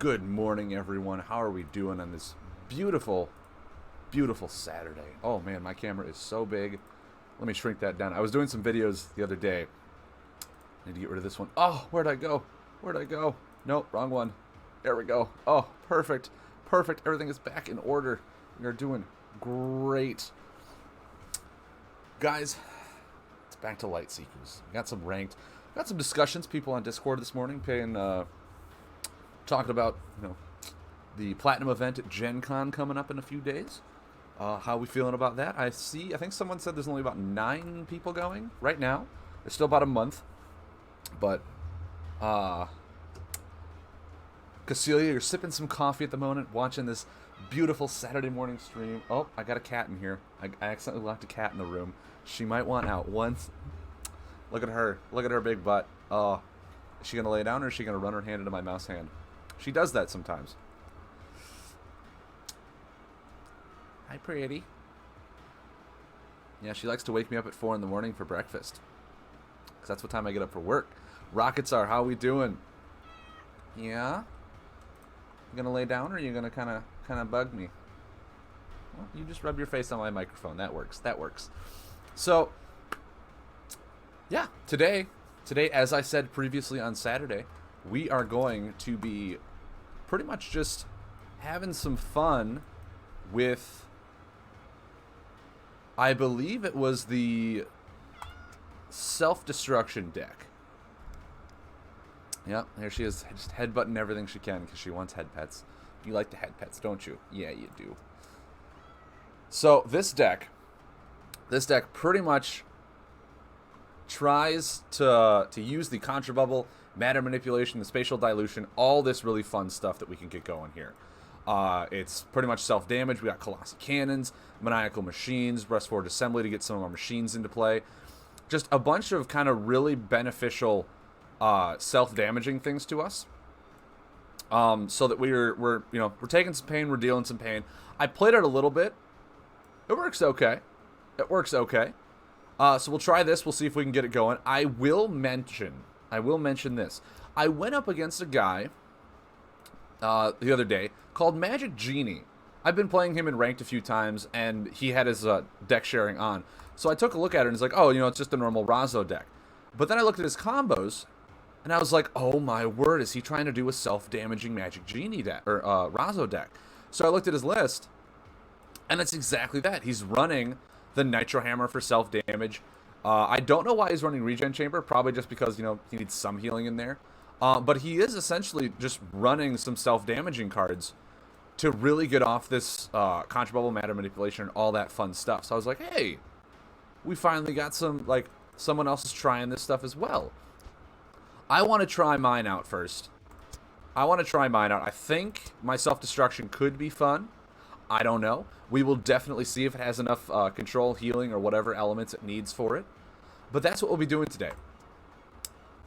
Good morning, everyone. How are we doing on this beautiful, beautiful Saturday? Oh man, my camera is so big. Let me shrink that down. I was doing some videos the other day. Need to get rid of this one. Oh, where'd I go? Where'd I go? Nope, wrong one. There we go. Oh, perfect. Perfect. Everything is back in order. We are doing great. Guys, it's back to Light Seekers. Got some ranked. Got some discussions. People on Discord this morning talking about, the Platinum event at Gen Con coming up in a few days. How we feeling about that? I think someone said there's only about 9 people going right now. There's still about a month. But, Cecilia, you're sipping some coffee at the moment, watching this beautiful Saturday morning stream. Oh, I got a cat in here. I accidentally left a cat in the room. She might want out once. Look at her. Look at her big butt. Is she going to lay down or is she going to run her hand into my mouse hand? She does that sometimes. Hi, pretty. Yeah, she likes to wake me up at 4 in the morning for breakfast. Because that's what time I get up for work. Rockets are, how we doing? Yeah? You gonna lay down or are you gonna kinda bug me? Well, you just rub your face on my microphone. That works. That works. So, yeah, today, as I said previously on Saturday, we are going to be pretty much just having some fun with, I believe it was the self-destruction deck. Yep, there she is, just headbutting everything she can because she wants head pets. You like the head pets, don't you? Yeah, you do. So this deck pretty much tries to use the Contra Bubble, matter manipulation, the spatial dilution, all this really fun stuff that we can get going here. It's pretty much self-damage. We got Colossal Cannons, Maniacal Machines, Breast Forward Assembly to get some of our machines into play. Just a bunch of kind of really beneficial self-damaging things to us. So that we're taking some pain, we're dealing some pain. I played it a little bit. It works okay. It works okay. So we'll try this. We'll see if we can get it going. I will mention this. I went up against a guy the other day called Magic Genie. I've been playing him in ranked a few times, and he had his deck sharing on. So I took a look at it, and it's like, oh, it's just a normal Razo deck. But then I looked at his combos, and I was like, oh my word, is he trying to do a self-damaging Magic Genie deck, or Razo deck? So I looked at his list, and it's exactly that. He's running the Nitro Hammer for self-damage. I don't know why he's running Regen Chamber, probably just because, he needs some healing in there. But he is essentially just running some self-damaging cards to really get off this Contra Bubble, matter manipulation, and all that fun stuff. So I was like, hey, we finally got someone else is trying this stuff as well. I want to try mine out first. I think my self-destruction could be fun. I don't know. We will definitely see if it has enough control, healing, or whatever elements it needs for it. But that's what we'll be doing today.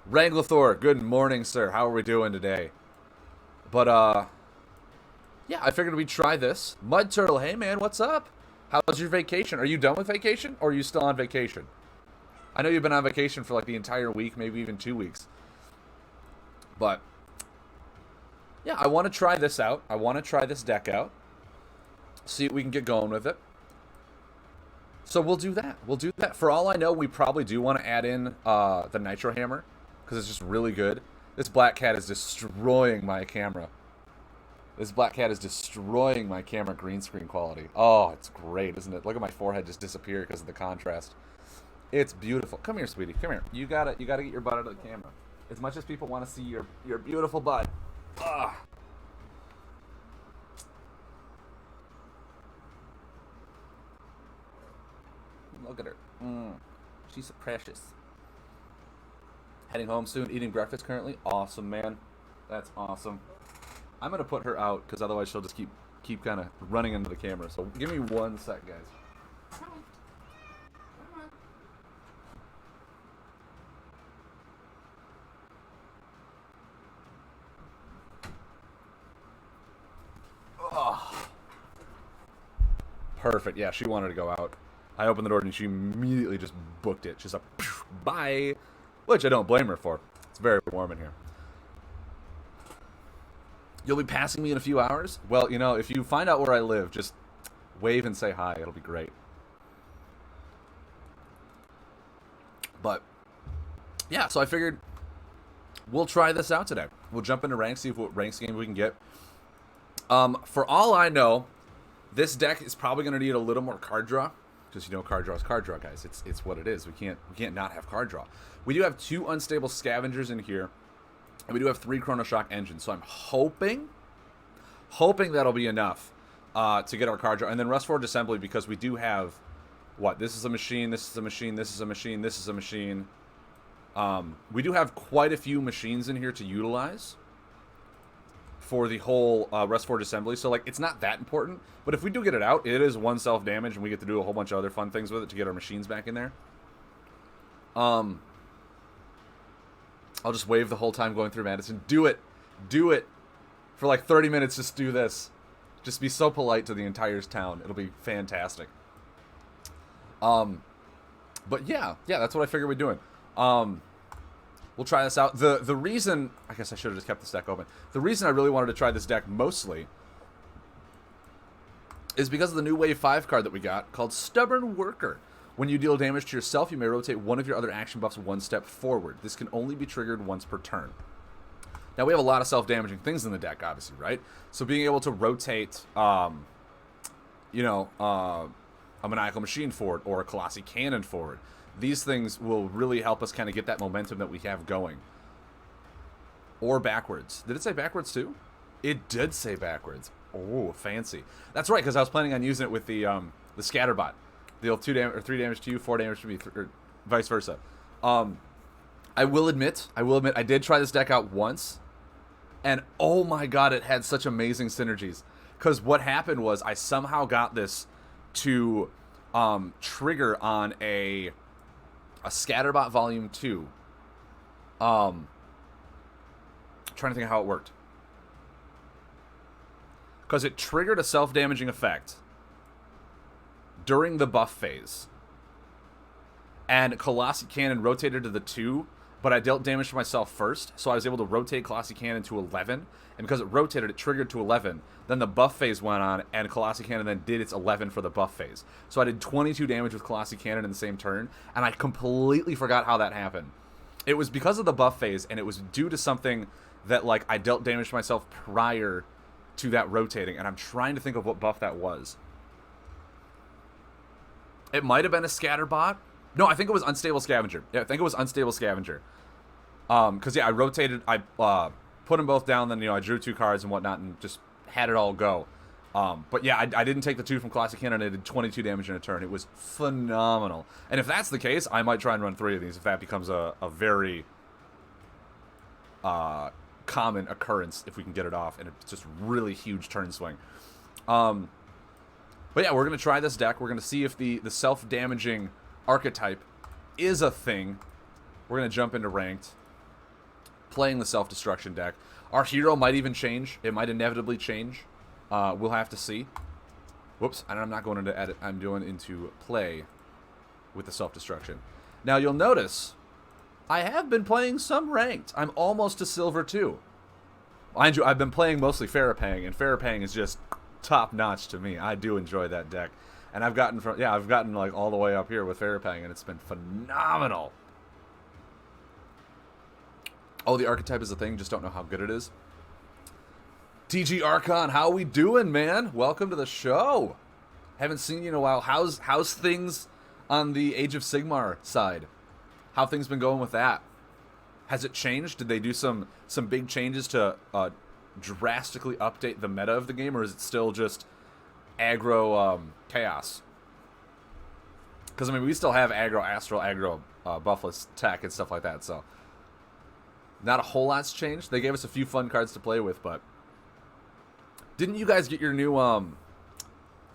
Wrangler, good morning, sir. How are we doing today? But, yeah, I figured we'd try this. Mud Turtle, hey, man, what's up? How's your vacation? Are you done with vacation, or are you still on vacation? I know you've been on vacation for, the entire week, maybe even 2 weeks. But, yeah, I want to try this out. I want to try this deck out. See if we can get going with it. So we'll do that. For all I know, we probably do want to add in the Nitro Hammer, because it's just really good. This Black Cat is destroying my camera. Green screen quality. Oh, it's great, isn't it? Look at my forehead just disappear because of the contrast. It's beautiful. Come here, sweetie. Come here. You gotta get your butt out of the camera. As much as people want to see your beautiful butt. Ugh. Look at her. She's so precious. Heading home soon, eating breakfast currently. Awesome, man. That's awesome. I'm going to put her out because otherwise she'll just keep kind of running into the camera. So give me 1 sec, guys. Oh. Perfect. Yeah, she wanted to go out. I opened the door and she immediately just booked it. She's like, bye. Which I don't blame her for. It's very warm in here. You'll be passing me in a few hours? Well, you know, if you find out where I live, just wave and say hi. It'll be great. But, yeah, so I figured we'll try this out today. We'll jump into ranks, see what ranks game we can get. For all I know, this deck is probably going to need a little more card draw. Because, you know, card draw is card draw, guys. It's what it is. We can't not have card draw. We do have 2 unstable scavengers in here. And we do have 3 Chrono Shock engines. So I'm hoping that'll be enough to get our card draw. And then Rust Forge Assembly, because we do have, what? This is a machine, this is a machine, this is a machine, this is a machine. We do have quite a few machines in here to utilize for the whole Rust Forge Assembly. So, like, it's not that important. But if we do get it out, it is 1 self-damage, and we get to do a whole bunch of other fun things with it to get our machines back in there. I'll just wave the whole time going through Madison. Do it. Do it. For like 30 minutes, just do this. Just be so polite to the entire town. It'll be fantastic. But yeah, that's what I figured we're doing. We'll try this out. The reason, I guess I should have just kept this deck open. The reason I really wanted to try this deck mostly is because of the new Wave 5 card that we got called Stubborn Worker. When you deal damage to yourself, you may rotate one of your other action buffs 1 step forward. This can only be triggered once per turn. Now, we have a lot of self-damaging things in the deck, obviously, right? So being able to rotate, a Maniacal Machine forward or a Colossi Cannon forward, these things will really help us kind of get that momentum that we have going. Or backwards. Did it say backwards, too? It did say backwards. Oh, fancy. That's right, because I was planning on using it with the Scatterbot. Deal 2 damage or 3 damage to you, 4 damage to me, or vice versa. I will admit, I did try this deck out once, and oh my god, it had such amazing synergies. Because what happened was I somehow got this to trigger on a Scatterbot Volume 2. Trying to think of how it worked. Because it triggered a self-damaging effect during the buff phase. And Colossi Cannon rotated to the 2, but I dealt damage to myself first, so I was able to rotate Colossi Cannon to 11, and because it rotated, it triggered to 11. Then the buff phase went on, and Colossi Cannon then did its 11 for the buff phase. So I did 22 damage with Colossi Cannon in the same turn, and I completely forgot how that happened. It was because of the buff phase, and it was due to something that, like, I dealt damage to myself prior to that rotating, and I'm trying to think of what buff that was. It might have been a Scatterbot. No, I think it was Unstable Scavenger. Yeah, I think it was Unstable Scavenger. Because, yeah, I rotated, I put them both down, then, you know, I drew 2 cards and whatnot and just had it all go. But, yeah, I didn't take the 2 from Classic Cannon. I did 22 damage in a turn. It was phenomenal. And if that's the case, I might try and run 3 of these if that becomes a very common occurrence if we can get it off. And it's just really huge turn swing. But yeah, we're going to try this deck. We're going to see if the self-damaging archetype is a thing. We're going to jump into ranked, playing the self-destruction deck. Our hero might even change. It might inevitably change. We'll have to see. Whoops, and I'm not going into edit. I'm doing into play with the self-destruction. Now, you'll notice I have been playing some ranked. I'm almost to silver 2. Mind you, I've been playing mostly Farapang, and Farapang is just top-notch to me. I do enjoy that deck. And I've gotten like all the way up here with Farapang, and it's been phenomenal. Oh, the archetype is a thing, just don't know how good it is. TG Archon, how we doing, man? Welcome to the show. Haven't seen you in a while. How's things on the Age of Sigmar side? How things been going with that? Has it changed? Did they do some big changes to drastically update the meta of the game, or is it still just aggro chaos? Because, I mean, we still have aggro astral, aggro buffless tech and stuff like that, so not a whole lot's changed. They gave us a few fun cards to play with, but didn't you guys get your new oh,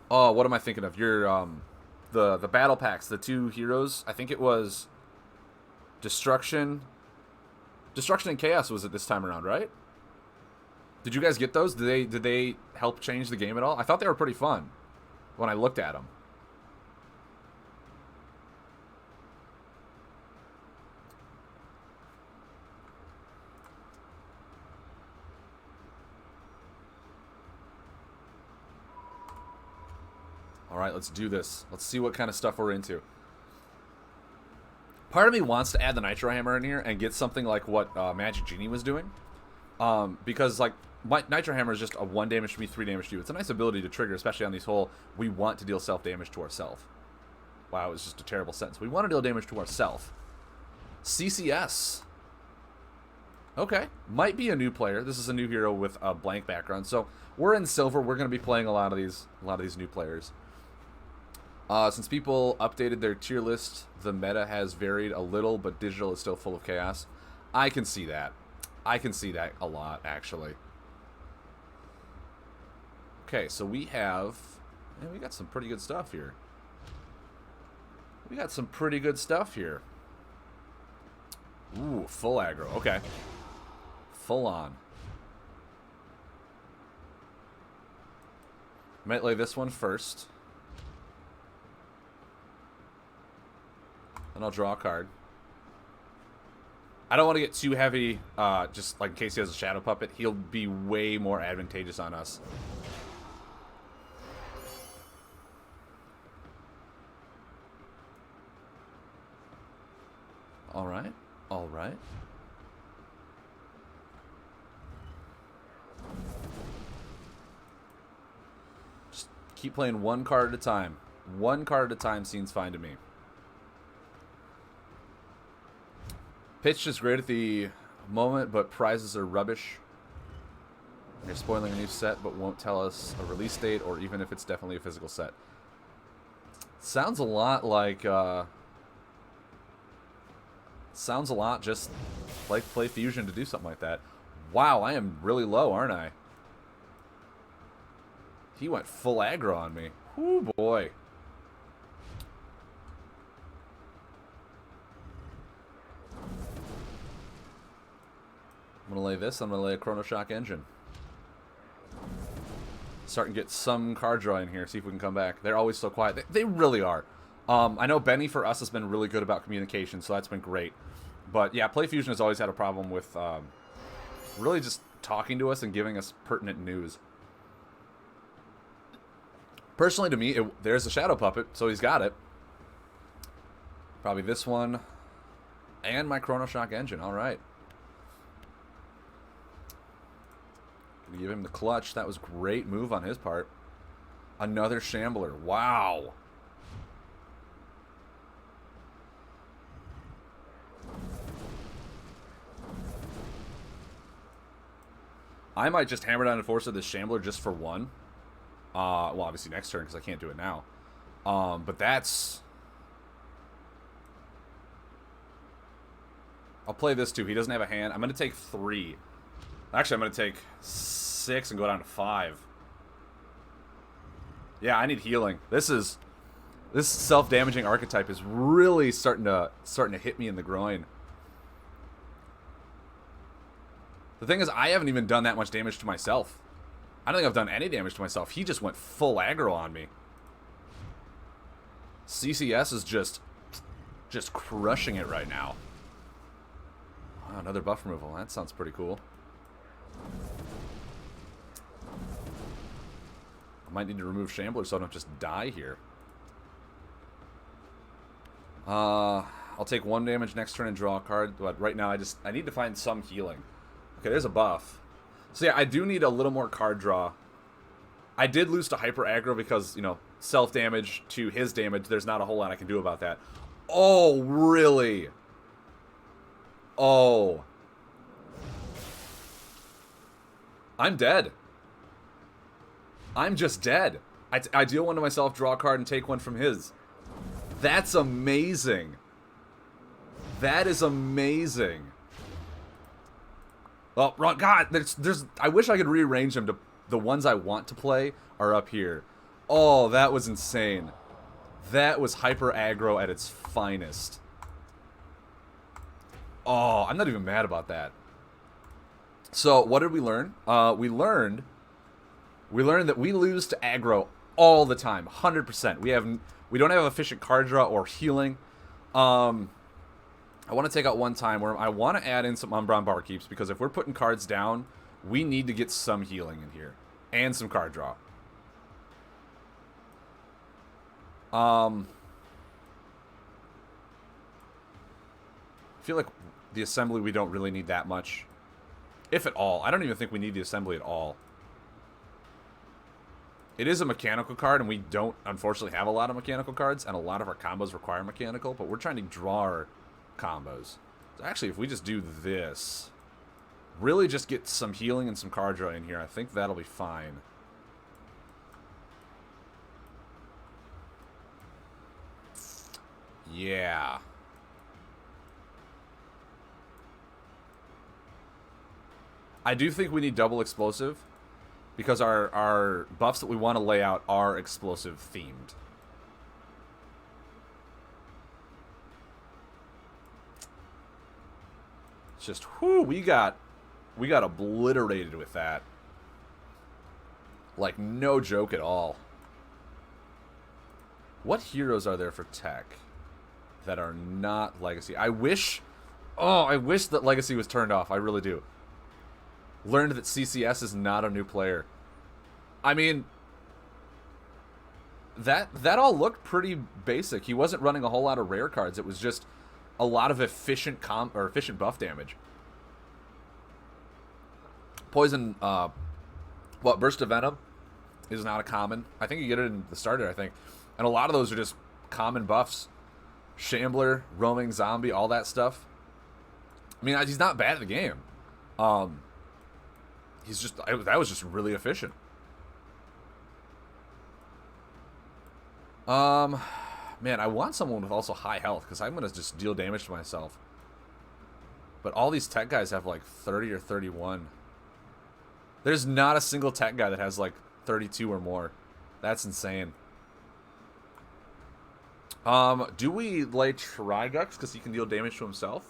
what am I thinking of? Your the battle packs, the 2 heroes. I think it was Destruction and Chaos was it this time around, right? Did you guys get those? Did they help change the game at all? I thought they were pretty fun when I looked at them. All right, let's do this. Let's see what kind of stuff we're into. Part of me wants to add the Nitro Hammer in here and get something like what Magic Genie was doing. Because, like, Nitro Hammer is just a 1 damage to me, 3 damage to you. It's a nice ability to trigger, especially on these whole, we want to deal self-damage to ourselves. Wow, it was just a terrible sentence. We want to deal damage to ourselves. CCS. Okay, might be a new player. This is a new hero with a blank background. So we're in silver. We're going to be playing a lot of these new players. Since people updated their tier list, the meta has varied a little, but digital is still full of chaos. I can see that. I can see that a lot, actually. Okay, so we have... Man, we got some pretty good stuff here. We got some pretty good stuff here. Ooh, full aggro. Okay. Full on. Might lay this one first. And I'll draw a card. I don't want to get too heavy, just like in case he has a Shadow Puppet. He'll be way more advantageous on us. Alright, alright. Just keep playing one card at a time. One card at a time seems fine to me. Pitch is great at the moment, but prizes are rubbish. They're spoiling a new set, but won't tell us a release date or even if it's definitely a physical set. Sounds a lot like, sounds a lot just like Play Fusion to do something like that. Wow, I am really low, aren't I? He went full aggro on me. Whoo, boy. I'm going to lay this. I'm going to lay a Chrono Shock Engine. Start and get some card draw in here. See if we can come back. They're always so quiet. They really are. I know Benny for us has been really good about communication, so that's been great. But yeah, Play Fusion has always had a problem with really just talking to us and giving us pertinent news. Personally, to me, there's a Shadow Puppet, so he's got it. Probably this one. And my Chrono Shock Engine. All right. Gonna give him the clutch. That was a great move on his part. Another Shambler. Wow. I might just hammer down and force this Shambler just for one. Well, obviously next turn because I can't do it now. But that's... I'll play this too. He doesn't have a hand. I'm going to take 3. Actually, I'm going to take 6 and go down to 5. Yeah, I need healing. This self-damaging archetype is really starting to hit me in the groin. The thing is, I haven't even done that much damage to myself. I don't think I've done any damage to myself. He just went full aggro on me. CCS is just crushing it right now. Oh, another buff removal. That sounds pretty cool. I might need to remove Shambler so I don't just die here. I'll take 1 damage next turn and draw a card, but right now I need to find some healing. Okay, there's a buff. So yeah, I do need a little more card draw. I did lose to Hyper Aggro because, you know, self-damage to his damage, there's not a whole lot I can do about that. Oh, really? Oh. I'm dead. I'm just dead. I deal one to myself, draw a card, and take one from his. That's amazing. That is amazing. Oh, wrong. God, I wish I could rearrange them to the ones I want to play are up here. Oh, that was insane. That was Hyper Aggro at its finest. Oh, I'm not even mad about that. So, what did we learn? We learned that we lose to aggro all the time, 100%. We don't have efficient card draw or healing. I want to take out one time where I want to add in some Umbron Barkeeps because if we're putting cards down, we need to get some healing in here and some card draw. I feel like the assembly, we don't really need that much. If at all. I don't even think we need the assembly at all. It is a mechanical card, and we don't, unfortunately, have a lot of mechanical cards, and a lot of our combos require mechanical, but we're trying to draw our combos. So actually, if we just do this, really just get some healing and some card draw in here, I think that'll be fine. Yeah. I do think we need double explosive, because our buffs that we want to lay out are explosive themed. It's just, whoo, we got obliterated with that. Like, no joke at all. What heroes are there for tech that are not Legacy? I wish that Legacy was turned off. I really do. Learned that CCS is not a new player. I mean, that all looked pretty basic. He wasn't running a whole lot of rare cards. It was just a lot of efficient buff damage. Poison, Burst of Venom is not a common. I think you get it in the starter, I think. And a lot of those are just common buffs. Shambler, Roaming Zombie, all that stuff. I mean, he's not bad at the game. He's just, that was just really efficient. Man, I want someone with also high health, because I'm going to just deal damage to myself. But all these tech guys have like 30 or 31. There's not a single tech guy that has like 32 or more. That's insane. Do we lay Trigux because he can deal damage to himself?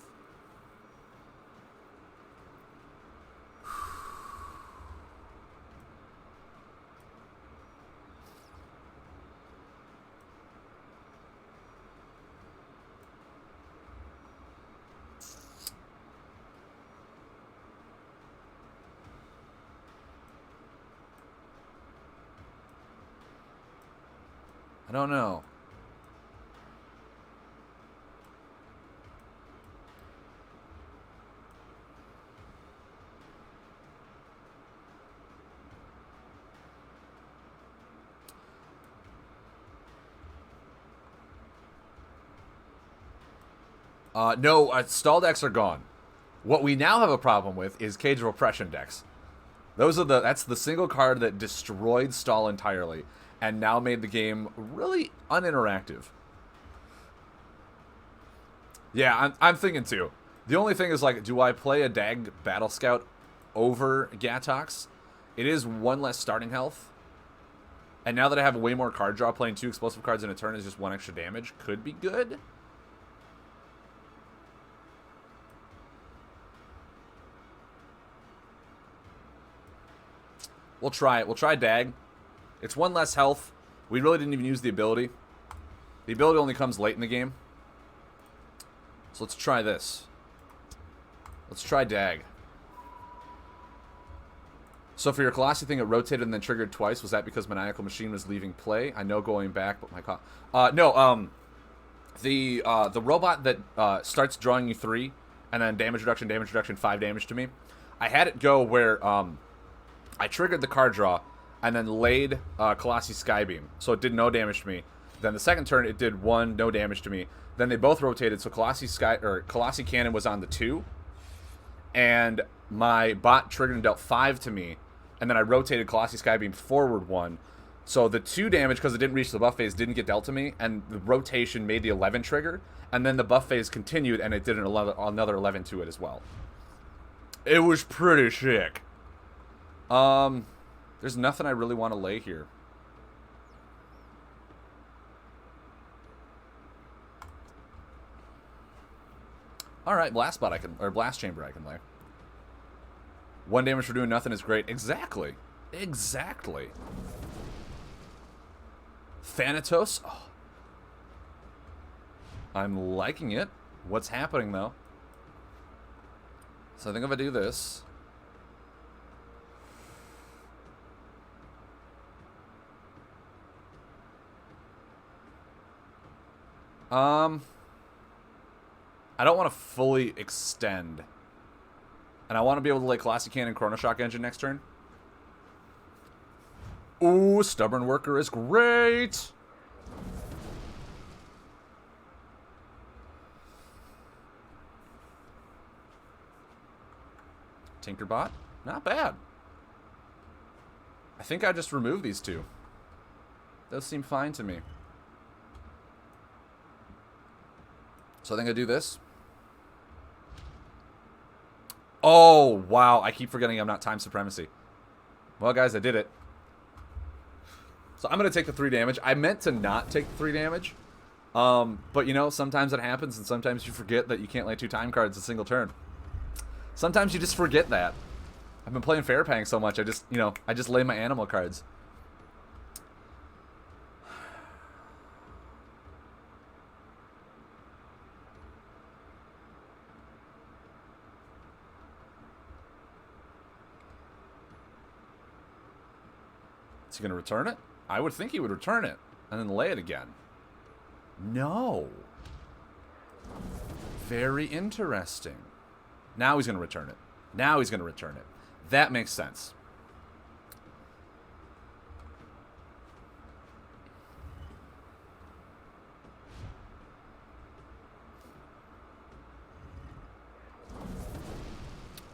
I don't know. No, stall decks are gone. What we now have a problem with is Cage of Oppression decks. That's the single card that destroyed stall entirely and now made the game really uninteractive. Yeah, I'm thinking too. The only thing is, like, do I play a Dag Battle Scout over Gatox? It is one less starting health. And now that I have way more card draw, playing 2 explosive cards in a turn is just 1 extra damage. Could be good. We'll try it. We'll try Dag. It's 1 less health. We really didn't even use the ability. The ability only comes late in the game. So let's try this. Let's try Dag. So for your Colossi thing, it rotated and then triggered twice. Was that because Maniacal Machine was leaving play? I know going back, but my the robot that starts drawing you 3 and then damage reduction, 5 damage to me. I had it go where I triggered the card draw and then laid Colossi Skybeam, so it did no damage to me. Then the second turn, it did 1, no damage to me. Then they both rotated, so Colossi Cannon was on the 2, and my bot triggered and dealt 5 to me, and then I rotated Colossi Skybeam forward 1. So the 2 damage, because it didn't reach the buff phase, didn't get dealt to me, and the rotation made the 11 trigger, and then the buff phase continued, and it did another 11 to it as well. It was pretty sick. There's nothing I really want to lay here. Alright, Blast Chamber I can lay. 1 damage for doing nothing is great. Exactly. Exactly. Thanatos. Oh. I'm liking it. What's happening, though? So I think if I do this... I don't want to fully extend. And I want to be able to lay Classic Cannon Chrono Shock Engine next turn. Ooh, Stubborn Worker is great! Tinkerbot? Not bad. I think I just removed these two. Those seem fine to me. So I think I do this. Oh, wow. I keep forgetting I'm not Time Supremacy. Well, guys, I did it. So I'm going to take the 3 damage. I meant to not take the 3 damage. But, you know, sometimes it happens, and sometimes you forget that you can't lay 2 time cards a single turn. Sometimes you just forget that. I've been playing Fairpang so much, I just lay my animal cards. Is he going to return it? I would think he would return it and then lay it again. No. Very interesting. Now he's going to return it. Now he's going to return it. That makes sense.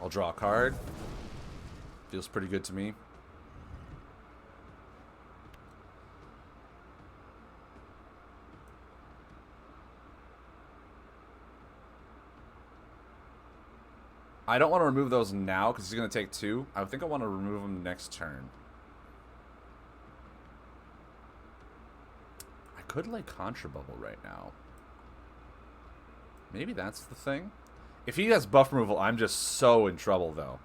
I'll draw a card. Feels pretty good to me. I don't want to remove those now because he's going to take 2. I think I want to remove them next turn. I could lay Contra Bubble right now. Maybe that's the thing. If he has buff removal, I'm just so in trouble, though.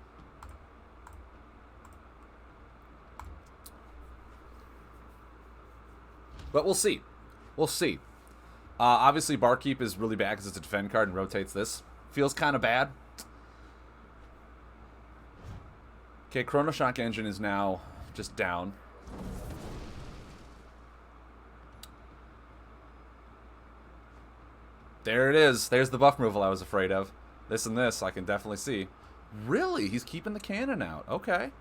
But we'll see. We'll see. Obviously, Barkeep is really bad because it's a defend card and rotates this. Feels kind of bad. Okay, Chrono Shock Engine is now just down. There it is. There's the buff removal I was afraid of. This and this, I can definitely see. Really? He's keeping the cannon out. Okay.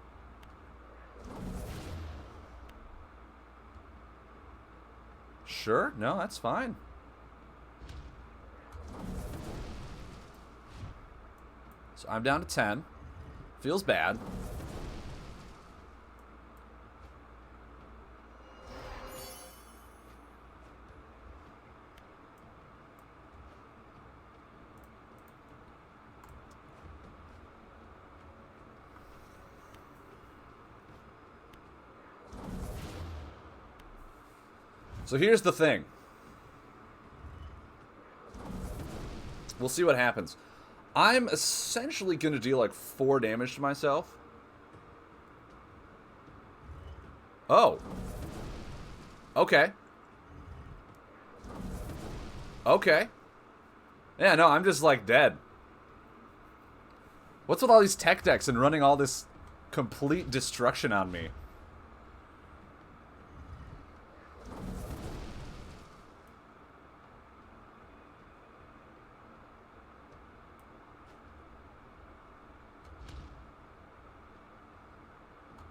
Sure. No, that's fine. So I'm down to 10. Feels bad. So here's the thing. We'll see what happens. I'm essentially going to deal like 4 damage to myself. Oh. Okay. Okay. Yeah, no, I'm just like dead. What's with all these tech decks and running all this complete destruction on me?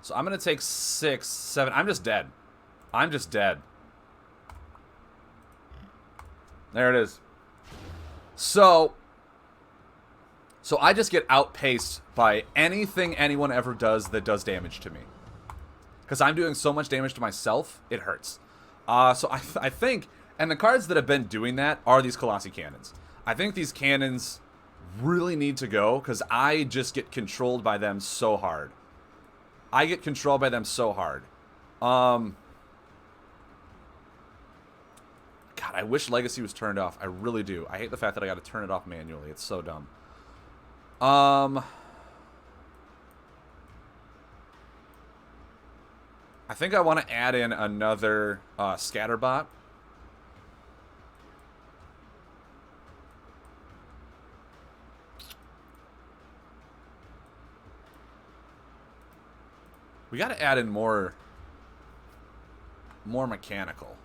So I'm going to take 6, 7. I'm just dead. I'm just dead. There it is. So I just get outpaced by anything anyone ever does that does damage to me. Because I'm doing so much damage to myself, it hurts. So I think, and the cards that have been doing that are these Colossi Cannons. I think these cannons really need to go because I just get controlled by them so hard. I get controlled by them so hard. God, I wish Legacy was turned off. I really do. I hate the fact that I got to turn it off manually. It's so dumb. I think I want to add in another Scatterbot. We got to add in more mechanical.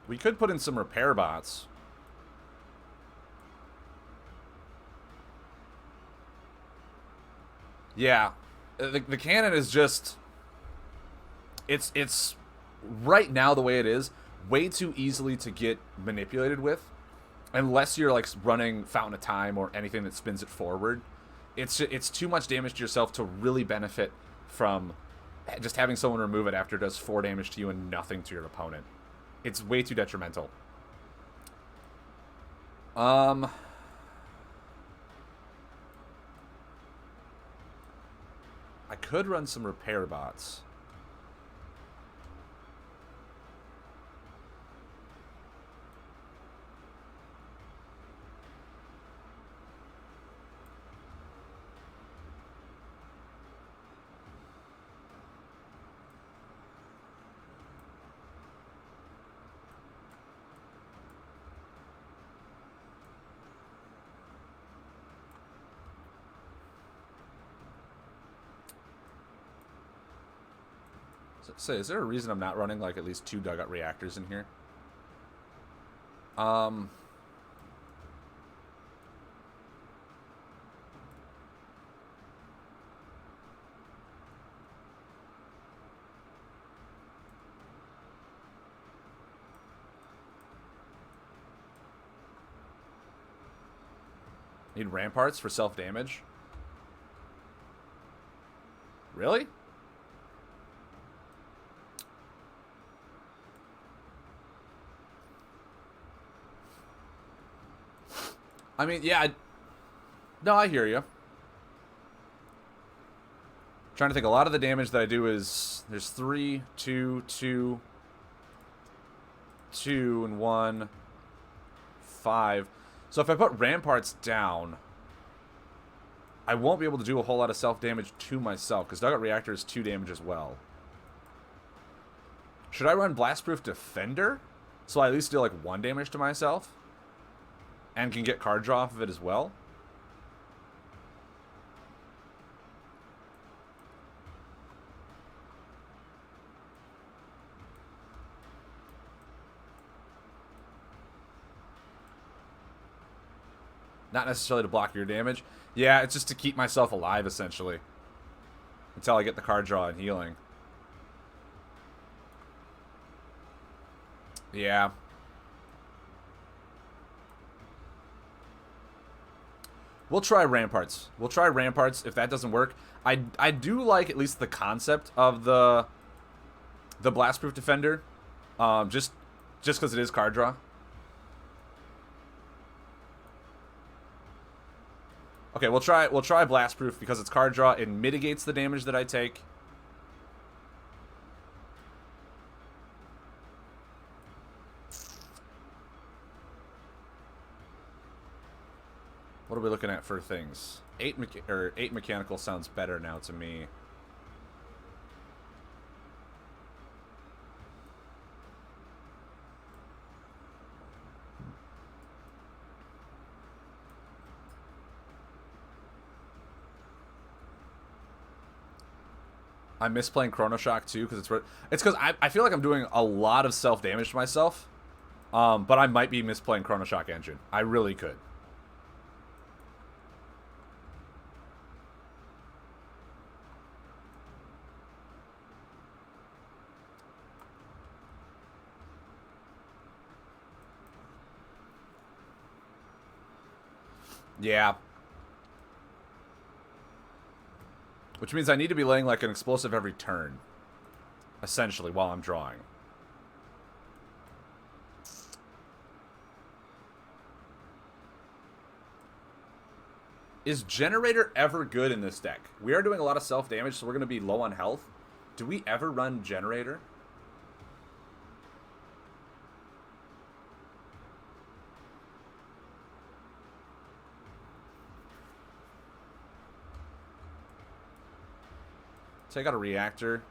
We could put in some repair bots. Yeah. The cannon is just... It's right now the way it is, way too easily to get manipulated with. Unless you're like running Fountain of Time or anything that spins it forward. It's too much damage to yourself to really benefit from just having someone remove it after it does 4 damage to you and nothing to your opponent. It's way too detrimental. I could run some repair bots. Say, is there a reason I'm not running like at least 2 dugout reactors in here? Need ramparts for self-damage? Really? I mean, yeah. No, I hear you. Trying to think. A lot of the damage that I do is there's 3, 2, 2, 2, and 1, 5. So if I put ramparts down, I won't be able to do a whole lot of self-damage to myself because dugout reactor is 2 damage as well. Should I run blastproof defender so I at least deal like 1 damage to myself? And can get card draw off of it as well. Not necessarily to block your damage. Yeah, it's just to keep myself alive, essentially. Until I get the card draw and healing. Yeah. We'll try ramparts. We'll try ramparts. If that doesn't work, I do like at least the concept of the blastproof defender, just because it is card draw. Okay, we'll try blastproof because it's card draw. It mitigates the damage that I take. What are we looking at for things? 8 mechanical sounds better now to me. I miss playing Chrono Shock too because it's because I feel like I'm doing a lot of self damage to myself, but I might be misplaying Chrono Shock Engine. I really could. Yeah. Which means I need to be laying like an explosive every turn. Essentially, while I'm drawing. Is Generator ever good in this deck? We are doing a lot of self-damage, so we're going to be low on health. Do we ever run Generator? Take out a reactor.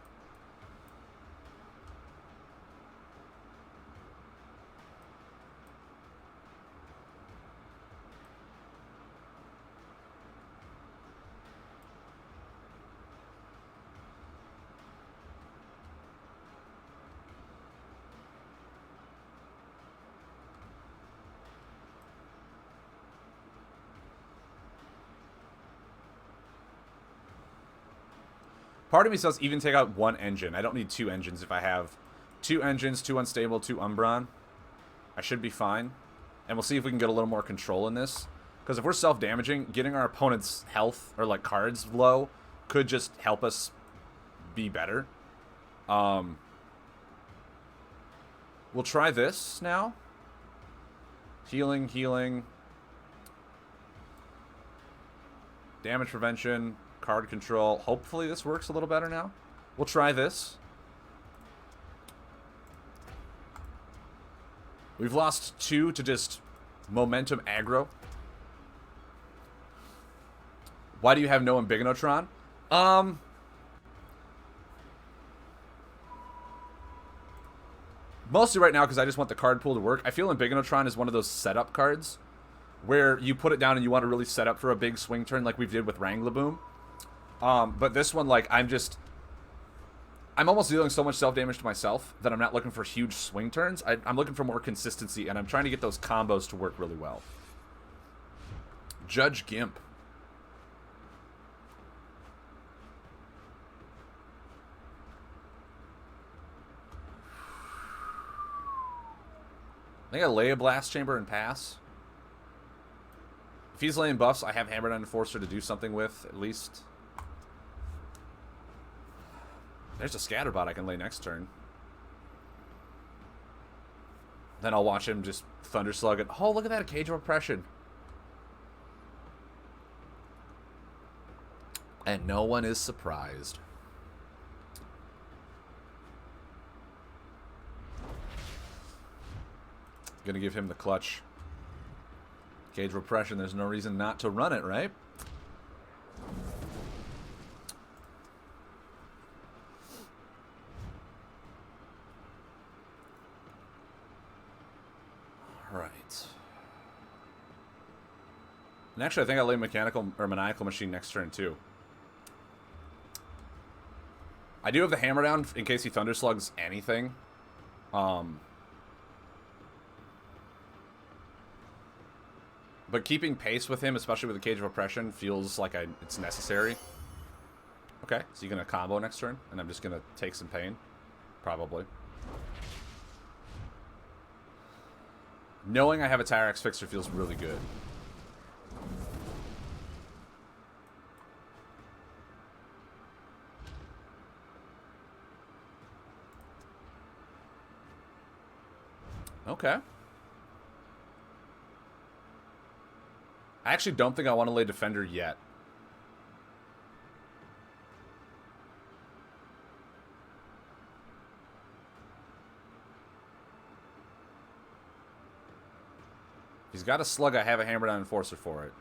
Part of me says even take out one engine. I don't need two engines if I have two engines, two unstable, two Umbron. I should be fine. And we'll see if we can get a little more control in this. Because if we're self-damaging, getting our opponent's health or like cards low could just help us be better. We'll try this now. Healing, healing. Damage prevention, card control. Hopefully this works a little better now. We'll try this. We've lost 2 to just momentum aggro. Why do you have no Ambigonotron? Mostly right now because I just want the card pool to work. I feel Ambigonotron is one of those setup cards where you put it down and you want to really set up for a big swing turn like we did with Wranglaboom. But this one, like, I'm almost dealing so much self-damage to myself that I'm not looking for huge swing turns. I'm looking for more consistency, and I'm trying to get those combos to work really well. Judge Gimp. I think I lay a Blast Chamber and pass. If he's laying buffs, I have Hammer Down Enforcer to do something with, at least. There's a Scatterbot I can lay next turn. Then I'll watch him just Thunder Slug it. Oh, look at that, a Cage of Oppression. And no one is surprised. Gonna give him the clutch. Cage Repression, there's no reason not to run it, right? Alright. And actually, I think I lay Maniacal Machine next turn, too. I do have the Hammer Down in case he Thunder Slugs anything. But keeping pace with him, especially with the Cage of Oppression, feels like it's necessary. Okay, so you're going to combo next turn, and I'm just going to take some pain? Probably. Knowing I have a Tyrax Fixer feels really good. Okay. I actually don't think I want to lay Defender yet. If he's got a Slug, I have a Hammer Down Enforcer for it.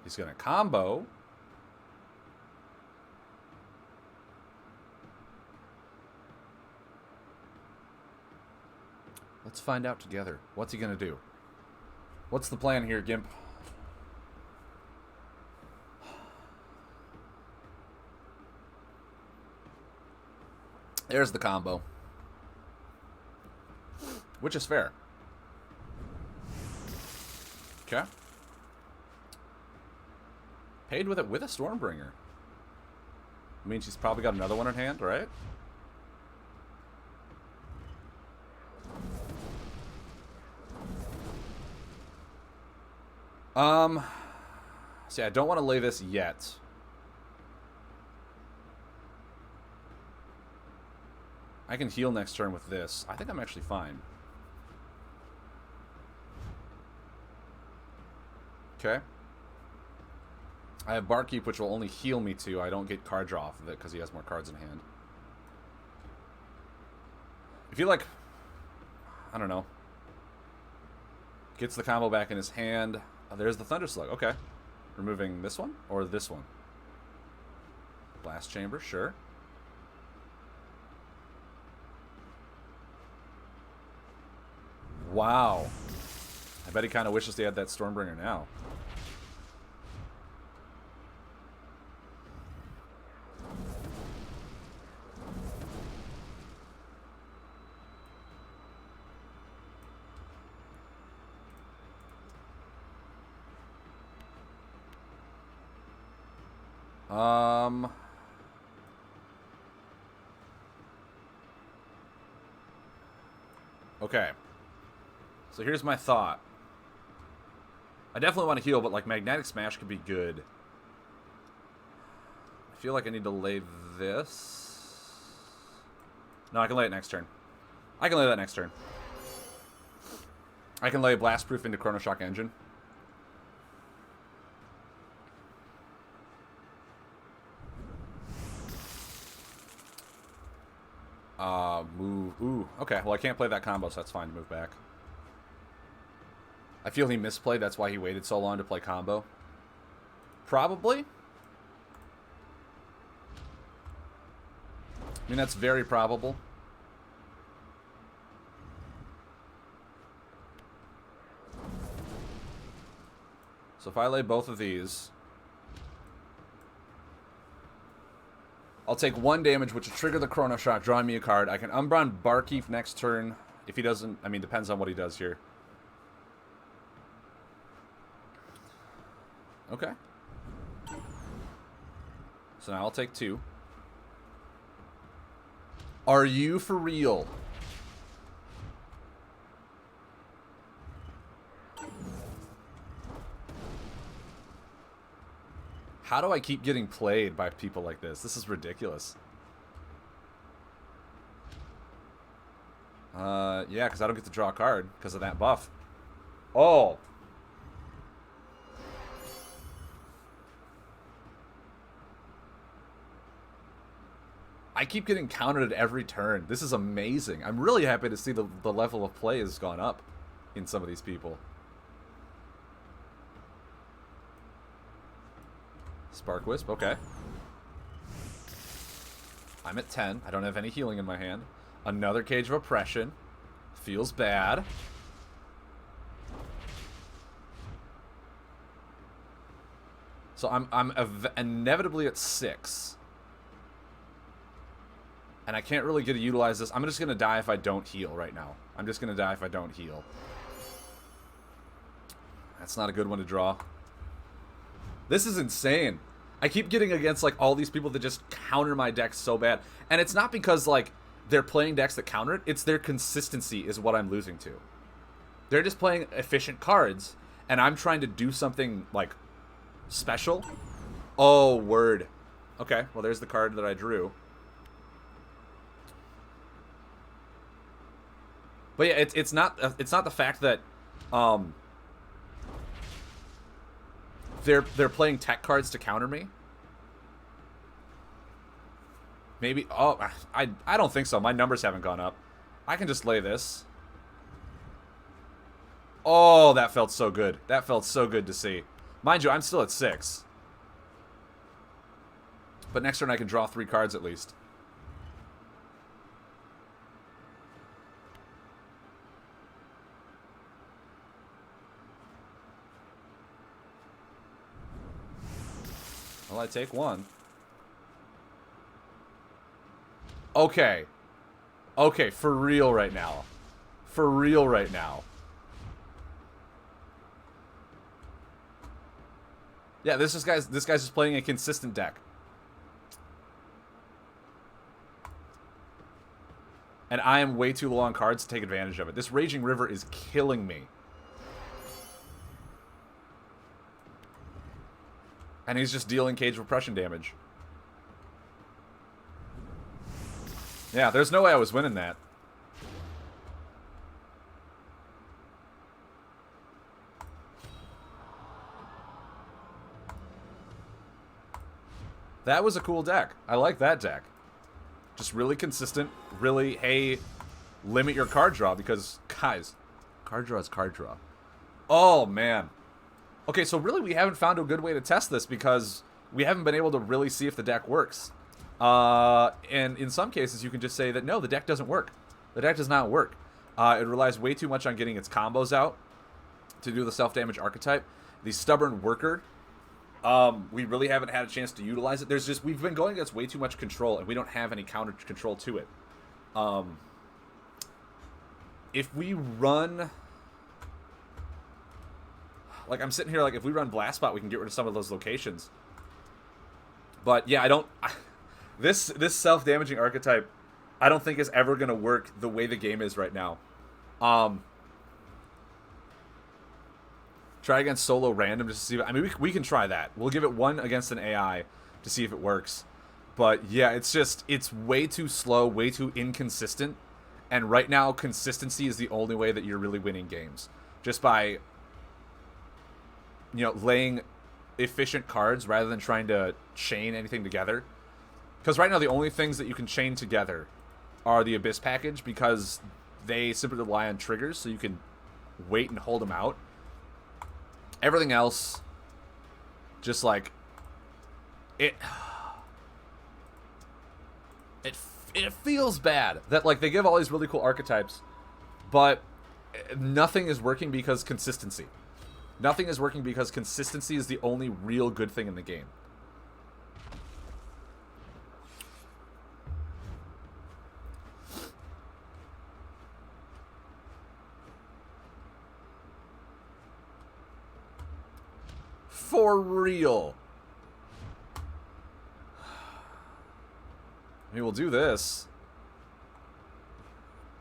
He's going to combo. Let's find out together. What's he going to do? What's the plan here, Gimp? There's the combo. Which is fair. Okay. Paid with it with a Stormbringer. I mean, she's probably got another one in hand, right? See, I don't want to lay this yet. I can heal next turn with this. I think I'm actually fine. Okay. I have Barkeep, which will only heal me too. I don't get card draw off of it because he has more cards in hand. I feel like, I don't know. Gets the combo back in his hand. Oh, there's the Thunder Slug. Okay. Removing this one or this one? Blast Chamber, sure. Wow. I bet he kind of wishes they had that Stormbringer now. Okay. So here's my thought. I definitely want to heal, but like Magnetic Smash could be good. I feel like I need to lay this. No, I can lay it next turn. I can lay that next turn. I can lay Blast Proof into Chrono Shock Engine. Move. Ooh, okay. Well, I can't play that combo, so that's fine to move back. I feel he misplayed. That's why he waited so long to play combo. Probably. I mean, that's very probable. So if I lay both of these, I'll take 1 damage, which will trigger the Chrono Shock, drawing me a card. I can Umbron Barkeep next turn. If he doesn't, I mean, depends on what he does here. Okay. So now I'll take 2. Are you for real? How do I keep getting played by people like this? This is ridiculous. Yeah, because I don't get to draw a card because of that buff. Oh. I keep getting countered at every turn. This is amazing. I'm really happy to see the level of play has gone up in some of these people. Spark Wisp, okay. I'm at 10. I don't have any healing in my hand. Another Cage of Oppression. Feels bad. So I'm inevitably at 6. And I can't really get to utilize this. I'm just going to die if I don't heal right now. I'm just going to die if I don't heal. That's not a good one to draw. This is insane. I keep getting against like all these people that just counter my deck so bad. And it's not because like they're playing decks that counter it. It's their consistency is what I'm losing to. They're just playing efficient cards. And I'm trying to do something like special. Oh, word. Okay, well there's the card that I drew. But yeah, it's not the fact that they're playing tech cards to counter me. Maybe I don't think so. My numbers haven't gone up. I can just lay this. Oh, that felt so good. That felt so good to see. Mind you, I'm still at 6. But next turn I can draw 3 cards at least. Well, I take 1. Okay. Okay, for real right now. For real right now. Yeah, this guy's just playing a consistent deck. And I am way too low on cards to take advantage of it. This Raging River is killing me. And he's just dealing Cage of Oppression damage. Yeah, there's no way I was winning that. That was a cool deck. I like that deck. Just really consistent. Really, hey, limit your card draw because, guys, card draw is card draw. Oh, man. Okay, so really we haven't found a good way to test this because we haven't been able to really see if the deck works. And in some cases, you can just say that, no, the deck doesn't work. The deck does not work. It relies way too much on getting its combos out to do the self-damage archetype. The Stubborn Worker, we really haven't had a chance to utilize it. We've been going against way too much control, and we don't have any counter control to it. If we run... Like, I'm sitting here, like, if we run Blast Spot, we can get rid of some of those locations. But yeah, I don't. This self-damaging archetype, I don't think is ever gonna work the way the game is right now. Try against solo random just to see. I mean, we can try that. We'll give it one against an AI to see if it works. But yeah, it's way too slow, way too inconsistent. And right now, consistency is the only way that you're really winning games. Just by, laying efficient cards rather than trying to chain anything together. Because right now, the only things that you can chain together are the Abyss package, because they simply rely on triggers, so you can wait and hold them out. Everything else, just like, it feels bad that, like, they give all these really cool archetypes, but nothing is working because consistency. Nothing is working because consistency is the only real good thing in the game. For real. I mean, we'll do this.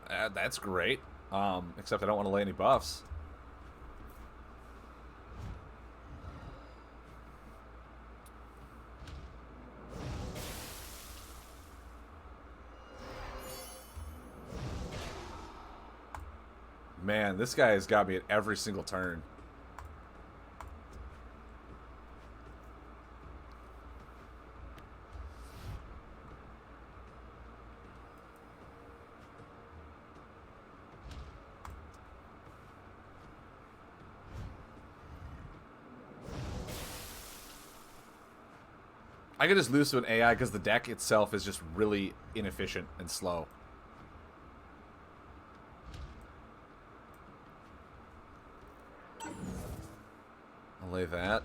That's great. Except I don't want to lay any buffs. Man, this guy has got me at every single turn. I could just lose to an AI because the deck itself is just really inefficient and slow. I'll lay that.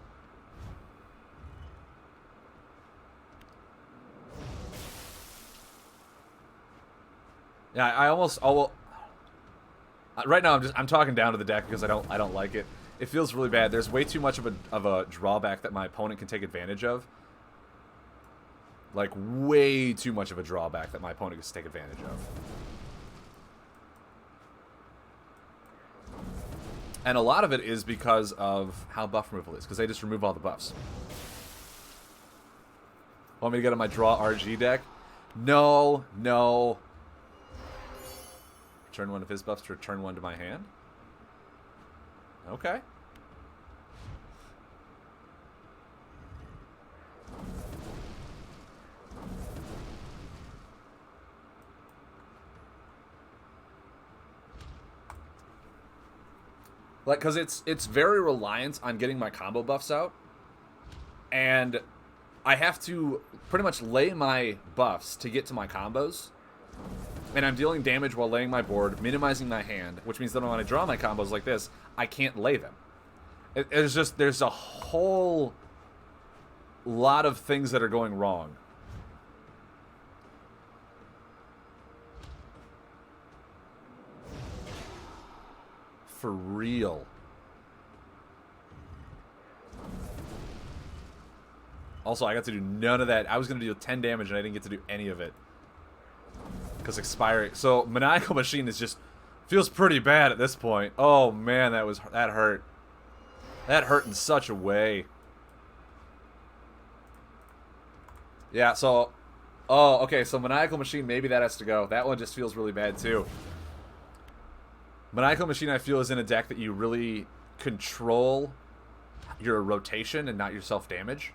Yeah, right now I'm talking down to the deck because I don't like it. It feels really bad. There's way too much of a drawback that my opponent can take advantage of. Like, way too much of a drawback that my opponent can take advantage of. And a lot of it is because of how buff removal is, because they just remove all the buffs. Want me to get on my draw RG deck? No, no. Return one of his buffs to return one to my hand? Okay. Like, because it's very reliant on getting my combo buffs out. And I have to pretty much lay my buffs to get to my combos. And I'm dealing damage while laying my board, minimizing my hand, which means that when I draw my combos like this, I can't lay them. There's a whole lot of things that are going wrong. For real. Also, I got to do none of that. I was going to do 10 damage and I didn't get to do any of it. Because expiring. So, Maniacal Machine is just... feels pretty bad at this point. Oh, man, that hurt. That hurt in such a way. Yeah, so... oh, okay, so Maniacal Machine, maybe that has to go. That one just feels really bad, too. Maniacal Machine, I feel, is in a deck that you really control your rotation and not your self-damage.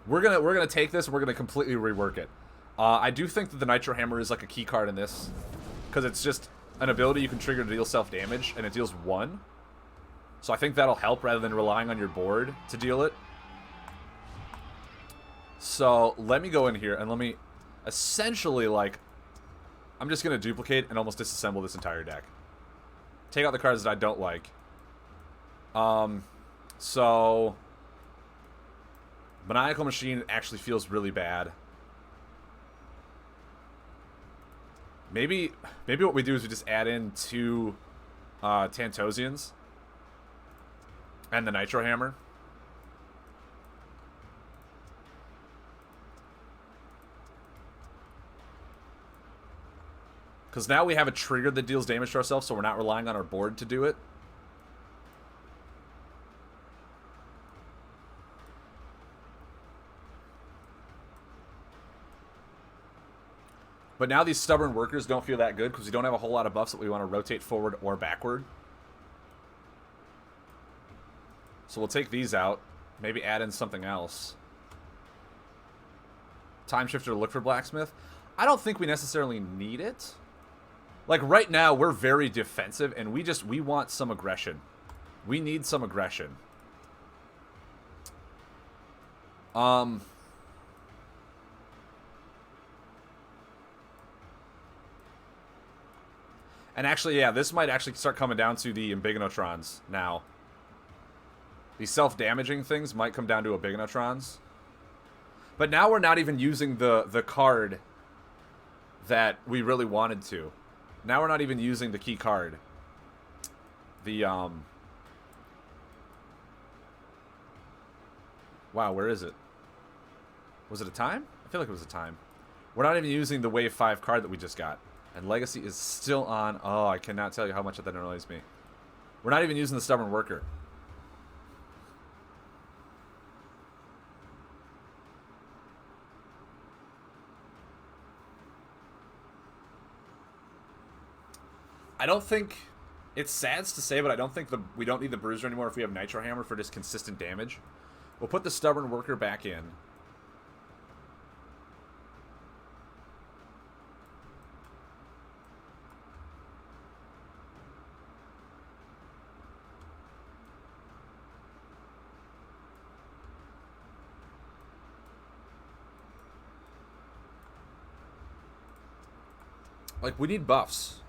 We're gonna take this and we're gonna completely rework it. I do think that the Nitro Hammer is like a key card in this, because it's just an ability you can trigger to deal self-damage, and it deals 1. So I think that'll help rather than relying on your board to deal it. So let me go in here and let me essentially, like, I'm just going to duplicate and almost disassemble this entire deck. Take out the cards that I don't like. So Maniacal Machine actually feels really bad. Maybe what we do is we just add in 2 Tantosians and the Nitro Hammer. Because now we have a trigger that deals damage to ourselves, so we're not relying on our board to do it. But now these stubborn workers don't feel that good because we don't have a whole lot of buffs that we want to rotate forward or backward. So we'll take these out. Maybe add in something else. Time Shifter to look for Blacksmith. I don't think we necessarily need it. Like, right now, we're very defensive, and we want some aggression. We need some aggression. And actually, yeah, this might actually start coming down to the Ambignotrons now. These self-damaging things might come down to Ambignotrons. But now we're not even using the card that we really wanted to. Now we're not even using the key card. The, wow, where is it? Was it a time? I feel like it was a time. We're not even using the Wave 5 card that we just got. And Legacy is still on. Oh, I cannot tell you how much that annoys me. We're not even using the Stubborn Worker. I don't think... It's sad to say, but I don't think we don't need the Bruiser anymore if we have Nitro Hammer for just consistent damage. We'll put the Stubborn Worker back in. Like, we need buffs.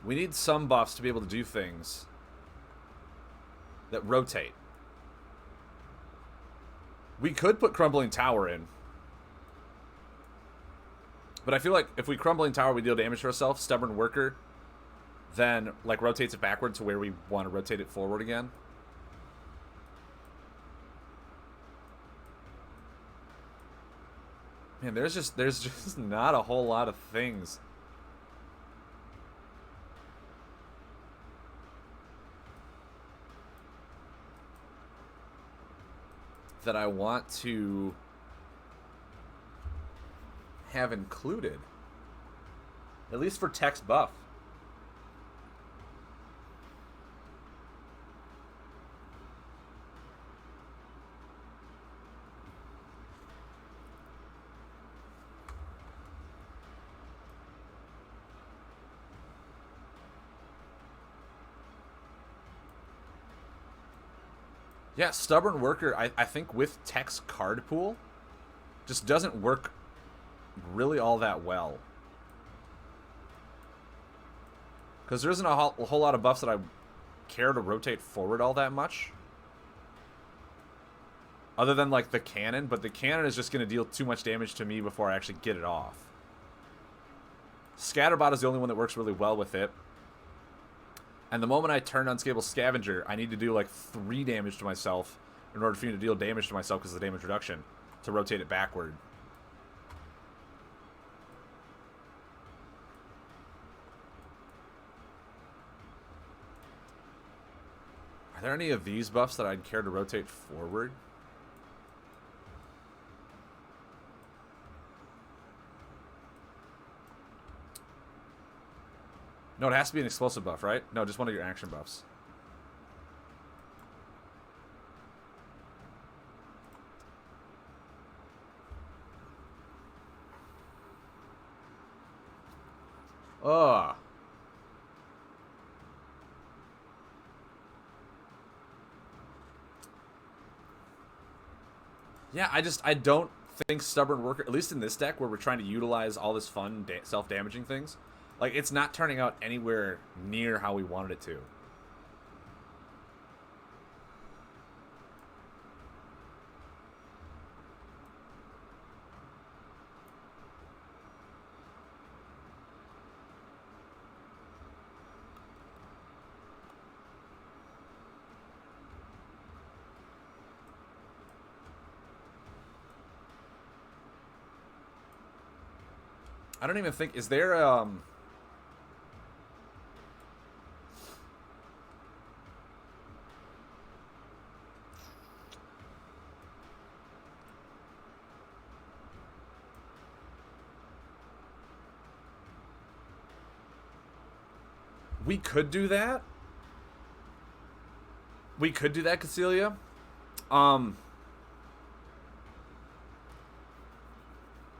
We need some buffs to be able to do things that rotate. We could put Crumbling Tower in. But I feel like if we Crumbling Tower, we deal damage to ourselves. Stubborn Worker then, like, rotates it backward to where we want to rotate it forward again. Man, there's just not a whole lot of things that I want to have included. At least for text buff. Yeah, Stubborn Worker, I think with Tech's card pool, just doesn't work really all that well. Because there isn't a whole lot of buffs that I care to rotate forward all that much. Other than, like, the cannon, but the cannon is just going to deal too much damage to me before I actually get it off. Scatterbot is the only one that works really well with it. And the moment I turn Unscatable Scavenger, I need to do like 3 damage to myself in order for me to deal damage to myself because of the damage reduction to rotate it backward. Are there any of these buffs that I'd care to rotate forward? No, it has to be an explosive buff, right? No, just one of your action buffs. Ugh. Yeah, I don't think Stubborn Worker, at least in this deck where we're trying to utilize all this fun self-damaging things, like, it's not turning out anywhere near how we wanted it to. I don't even think... Is there... We could do that. We could do that, Cecilia. Yeah,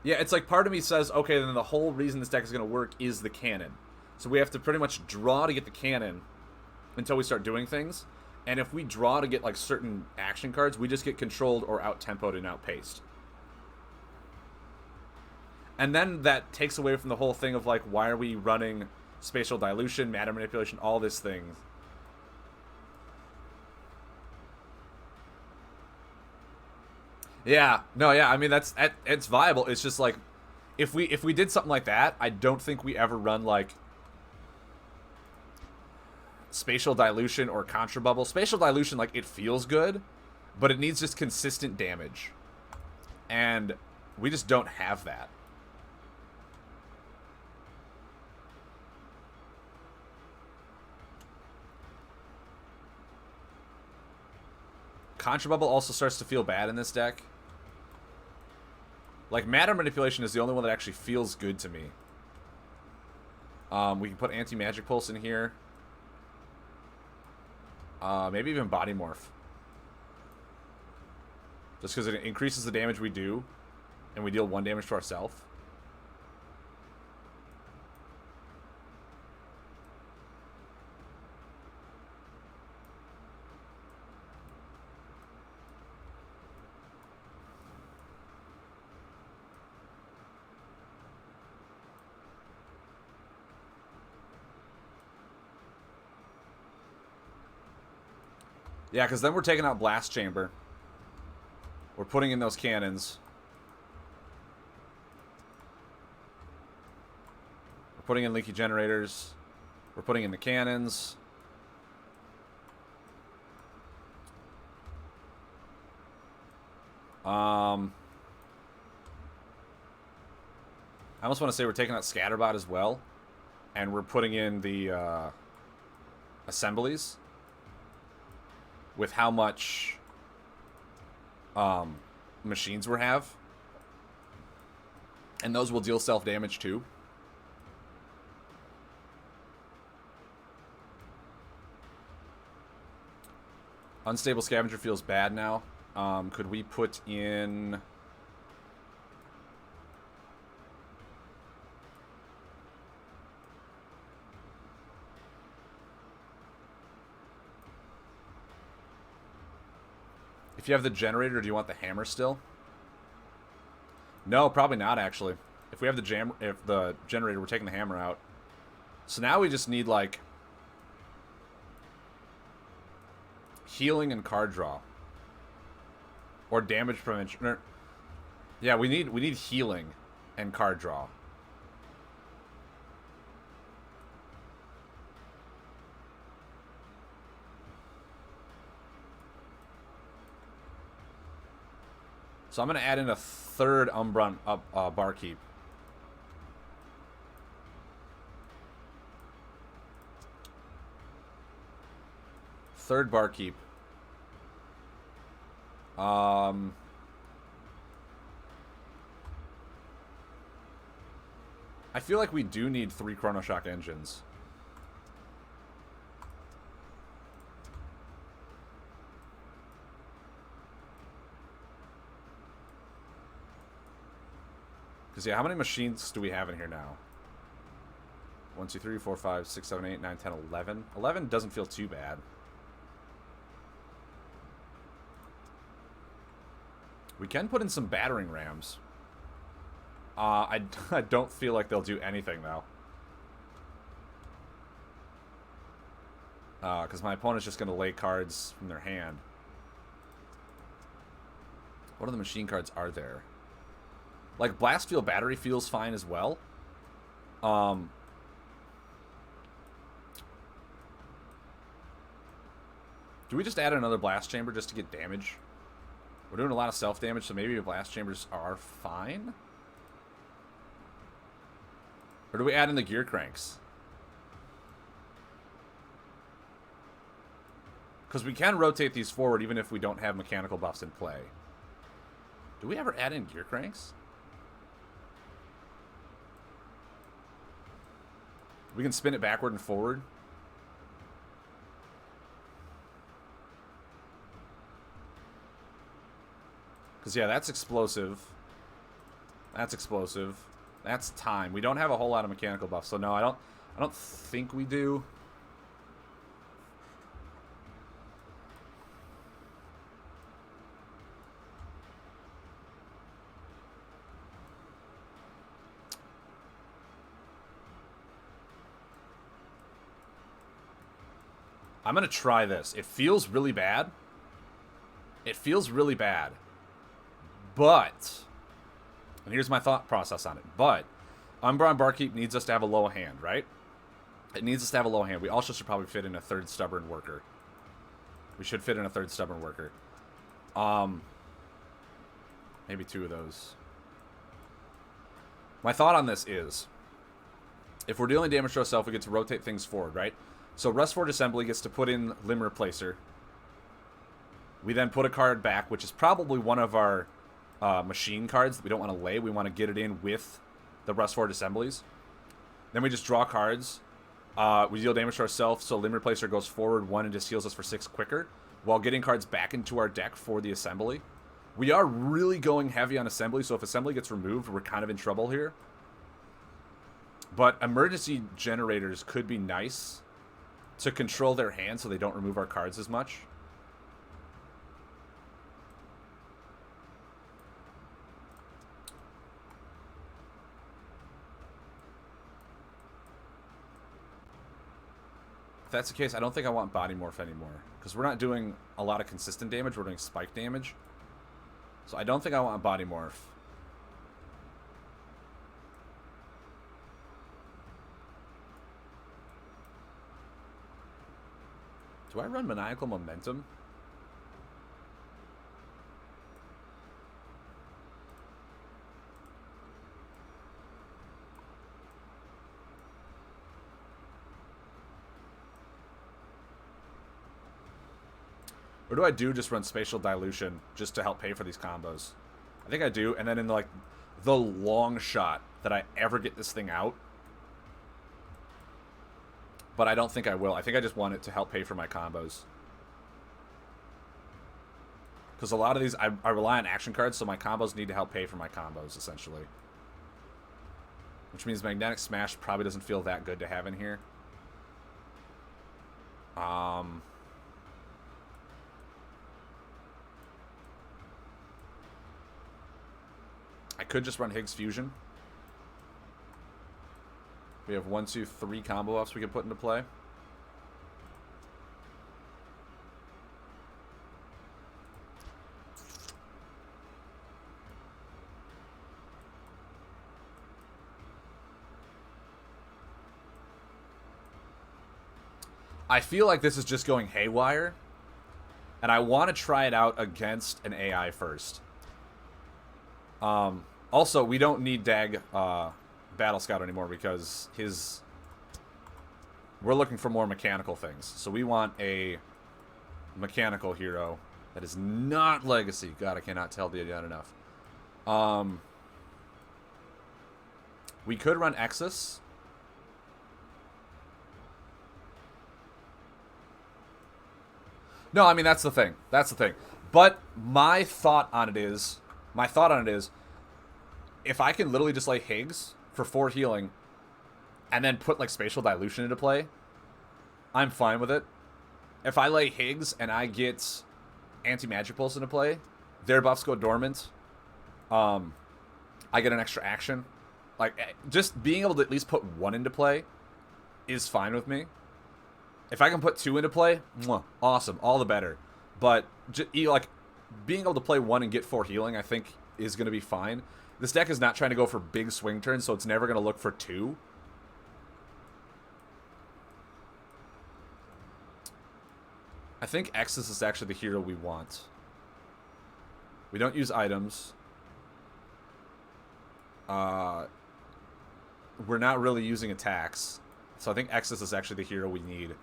it's like part of me says, okay, then the whole reason this deck is going to work is the cannon. So we have to pretty much draw to get the cannon until we start doing things. And if we draw to get like certain action cards, we just get controlled or out-tempoed and outpaced. And then that takes away from the whole thing of like, why are we running spatial dilution, matter manipulation, all these things. Yeah, no, yeah. I mean, it's viable. It's just like, if we did something like that, I don't think we ever run like spatial dilution or contra bubble. Spatial dilution, like, it feels good, but it needs just consistent damage, and we just don't have that. Contra bubble also starts to feel bad in this deck. Like, matter manipulation is the only one that actually feels good to me. We can put anti-magic pulse in here. Maybe even body morph. Just because it increases the damage we do, and we deal 1 damage to ourselves. Yeah, because then we're taking out Blast Chamber. We're putting in those cannons. We're putting in leaky generators. We're putting in the cannons. I almost want to say we're taking out Scatterbot as well. And we're putting in the assemblies. With how much machines we have. And those will deal self-damage too. Unstable Scavenger feels bad now. Could we put in... If you have the generator, do you want the hammer still? No, probably not, actually. If we have the generator, we're taking the hammer out. So now we just need, like, healing and card draw. Or damage prevention. Yeah, we need healing and card draw. So I'm going to add in a third Umbron Barkeep. Third Barkeep. I feel like we do need 3 Chronoshock engines. Because, yeah, how many machines do we have in here now? 1, 2, 3, 4, 5, 6, 7, 8, 9, 10, 11. 11 doesn't feel too bad. We can put in some battering rams. I don't feel like they'll do anything, though. Because my opponent's just going to lay cards from their hand. What other machine cards are there? Like, Blast Field Battery feels fine as well. Do we just add another Blast Chamber just to get damage? We're doing a lot of self-damage, so maybe Blast Chambers are fine? Or do we add in the gear cranks? Because we can rotate these forward even if we don't have mechanical buffs in play. Do we ever add in gear cranks? We can spin it backward and forward. Because, yeah, that's explosive. That's explosive. That's time. We don't have a whole lot of mechanical buffs, so no, I don't think we do. I'm going to try this. It feels really bad. It feels really bad. But, and here's my thought process on it, but Umbra and Barkeep needs us to have a low hand, right? It needs us to have a low hand. We also should probably fit in a third Stubborn Worker. We should fit in a third Stubborn Worker. Maybe 2 of those. My thought on this is, if we're dealing damage to ourselves, we get to rotate things forward, right? So Rustford Assembly gets to put in Limb Replacer. We then put a card back, which is probably one of our machine cards that we don't want to lay. We want to get it in with the Rustford Assemblies. Then we just draw cards. We deal damage to ourselves, so Limb Replacer goes forward 1 and just heals us for 6 quicker, while getting cards back into our deck for the Assembly. We are really going heavy on Assembly, so if Assembly gets removed, we're kind of in trouble here. But emergency generators could be nice to control their hand so they don't remove our cards as much. If that's the case, I don't think I want Body Morph anymore, because we're not doing a lot of consistent damage, we're doing spike damage. So I don't think I want Body Morph. Do I run Maniacal Momentum? Or do I just run Spatial Dilution just to help pay for these combos? I think I do, and then in the long shot that I ever get this thing out, but I don't think I will. I think I just want it to help pay for my combos. Because a lot of these, I rely on action cards, so my combos need to help pay for my combos, essentially. Which means Magnetic Smash probably doesn't feel that good to have in here. I could just run Higgs Fusion. We have 1, 2, 3 combo ups we can put into play. I feel like this is just going haywire, and I want to try it out against an AI first. Also, we don't need Dag Battle Scout anymore because we're looking for more mechanical things. So we want a mechanical hero that is not Legacy. God, I cannot tell the yet enough. We could run Exus. No, I mean, that's the thing. That's the thing. But my thought on it is, if I can literally just lay Higgs for 4 healing and then put like Spatial Dilution into play, I'm fine with it. If I lay Higgs and I get Anti-Magic Pulse into play, their buffs go dormant. I get an extra action. Like, just being able to at least put 1 into play is fine with me. If I can put 2 into play, awesome, all the better. But like being able to play 1 and get 4 healing, I think is going to be fine. This deck is not trying to go for big swing turns, so it's never going to look for 2. I think Exus is actually the hero we want. We don't use items. we're not really using attacks. So I think Exus is actually the hero we need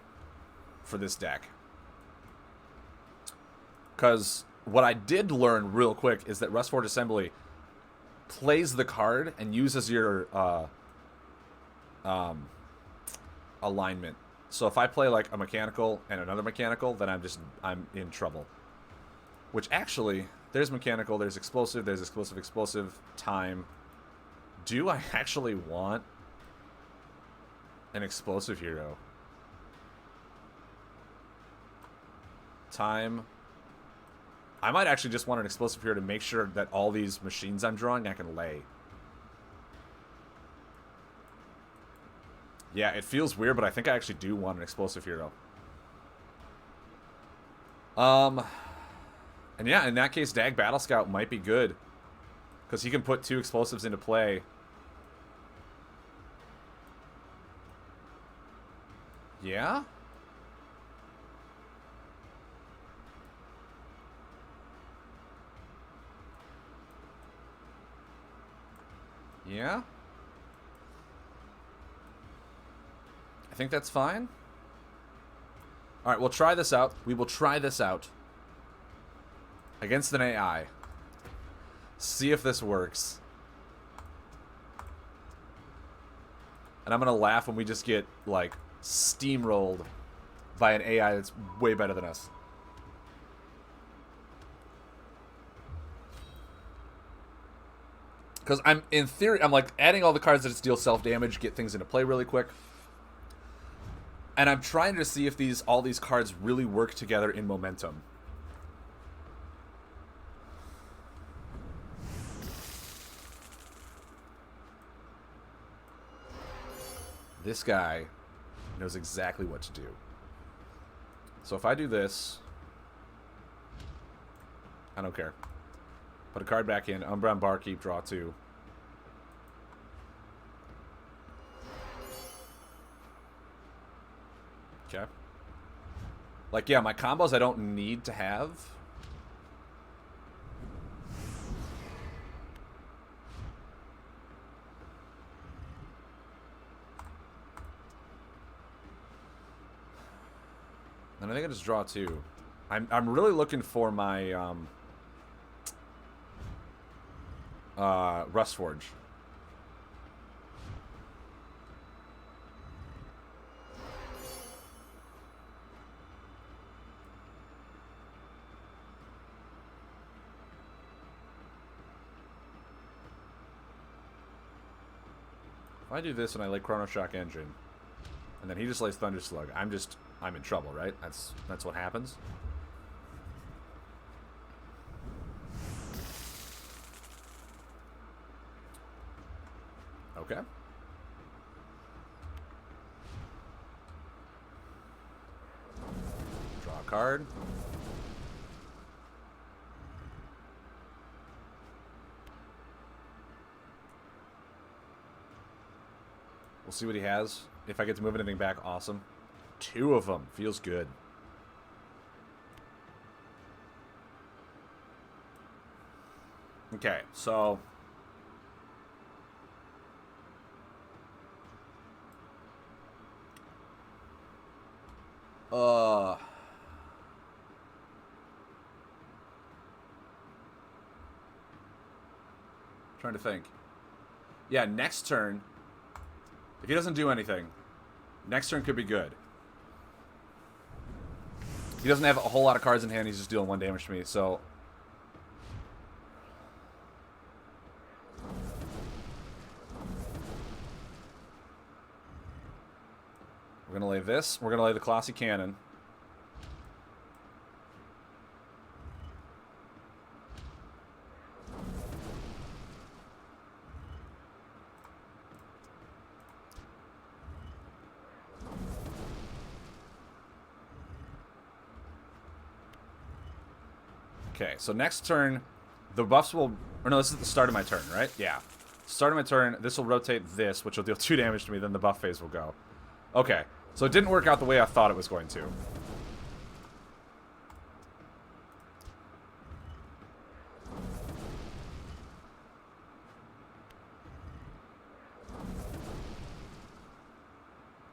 for this deck. Because what I did learn real quick is that Rustforge Assembly plays the card and uses your alignment. So if I play like a mechanical and another mechanical, then I'm in trouble. Which actually, there's mechanical, there's explosive, explosive, time. Do I actually want an explosive hero? Time. I might actually just want an explosive hero to make sure that all these machines I'm drawing I can lay. Yeah, it feels weird, but I think I actually do want an explosive hero. And yeah, in that case, Dag Battle Scout might be good. Because he can put 2 explosives into play. Yeah? Yeah? I think that's fine. Alright, we'll try this out. We will try this out. Against an AI. See if this works. And I'm gonna laugh when we just get, like, steamrolled by an AI that's way better than us. Because I'm, in theory, I'm like adding all the cards that deal self-damage, get things into play really quick. And I'm trying to see if all these cards really work together in momentum. This guy knows exactly what to do. So if I do this, I don't care. Put a card back in, Umbra and Barkeep, draw 2. Okay. Like, yeah, my combos I don't need to have. And I think I just draw 2. I'm really looking for my Rustforge. If I do this and I lay Chrono Shock Engine, and then he just lays Thunder Slug, I'm in trouble, right? That's what happens. Okay. Draw a card. We'll see what he has. If I get to move anything back, awesome. 2 of them. Feels good. Okay, so... Trying to think. Yeah, next turn... If he doesn't do anything, next turn could be good. He doesn't have a whole lot of cards in hand, he's just dealing 1 damage to me, so... We're gonna lay this, we're gonna lay the Classy Cannon. Okay, so next turn, the buffs will... Or no, this is the start of my turn, right? Yeah. Start of my turn, this will rotate this, which will deal 2 damage to me, then the buff phase will go. Okay, so it didn't work out the way I thought it was going to.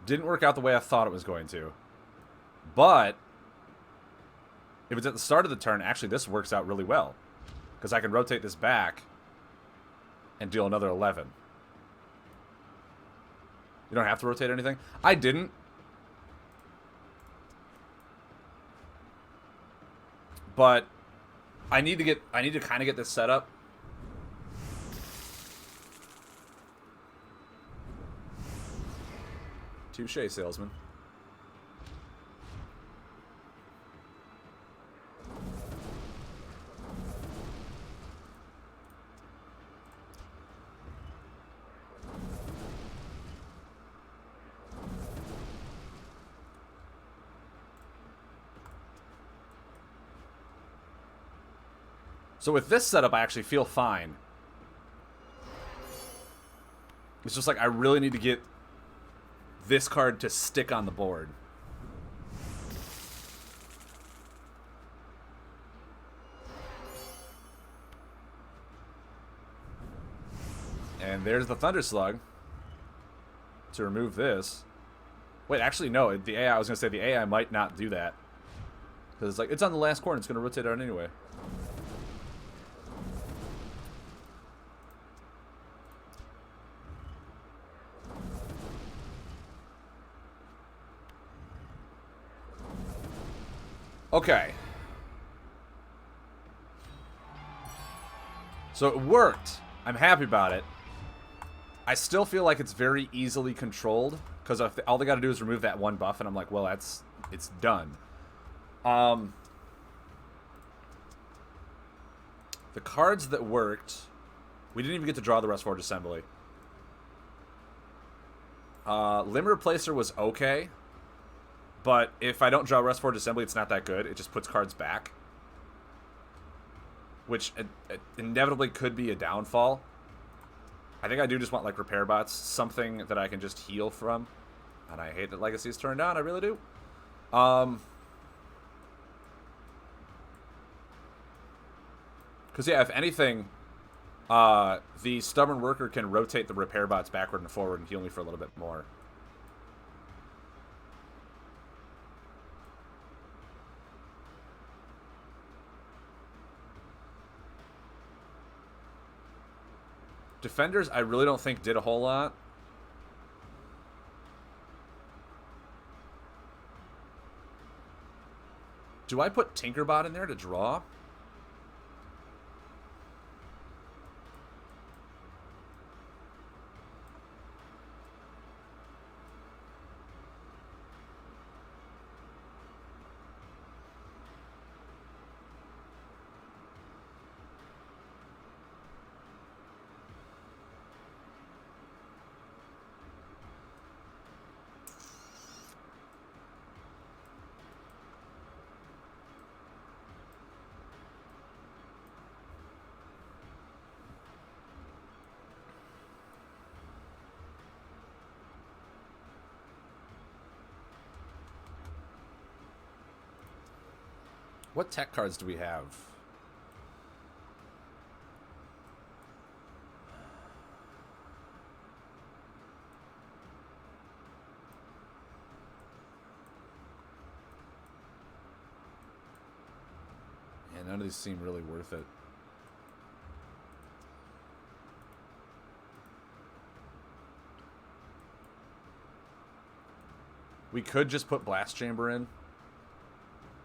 Didn't work out the way I thought it was going to. But if it's at the start of the turn, actually this works out really well. Because I can rotate this back and deal another 11. You don't have to rotate anything? I didn't. But I need to kind of get this set up. Touche, salesman. So with this setup, I actually feel fine. It's just like I really need to get this card to stick on the board. And there's the Thunder Slug to remove this. Wait, actually, no. The AI, I was going to say the AI might not do that. Because it's like, it's on the last corner. It's going to rotate out anyway. Okay. So it worked. I'm happy about it. I still feel like it's very easily controlled because all they got to do is remove that one buff, and I'm like, well, it's done. The cards that worked, we didn't even get to draw the Rest Forge Assembly. Limb Replacer was okay. But if I don't draw Rest Forge Assembly, it's not that good. It just puts cards back. Which inevitably could be a downfall. I think I do just want, like, Repair Bots. Something that I can just heal from. And I hate that Legacy is turned on. I really do. Because, yeah, if anything, the Stubborn Worker can rotate the Repair Bots backward and forward and heal me for a little bit more. Defenders, I really don't think did a whole lot. Do I put Tinkerbot in there to draw? What tech cards do we have? Yeah, none of these seem really worth it. We could just put Blast Chamber in.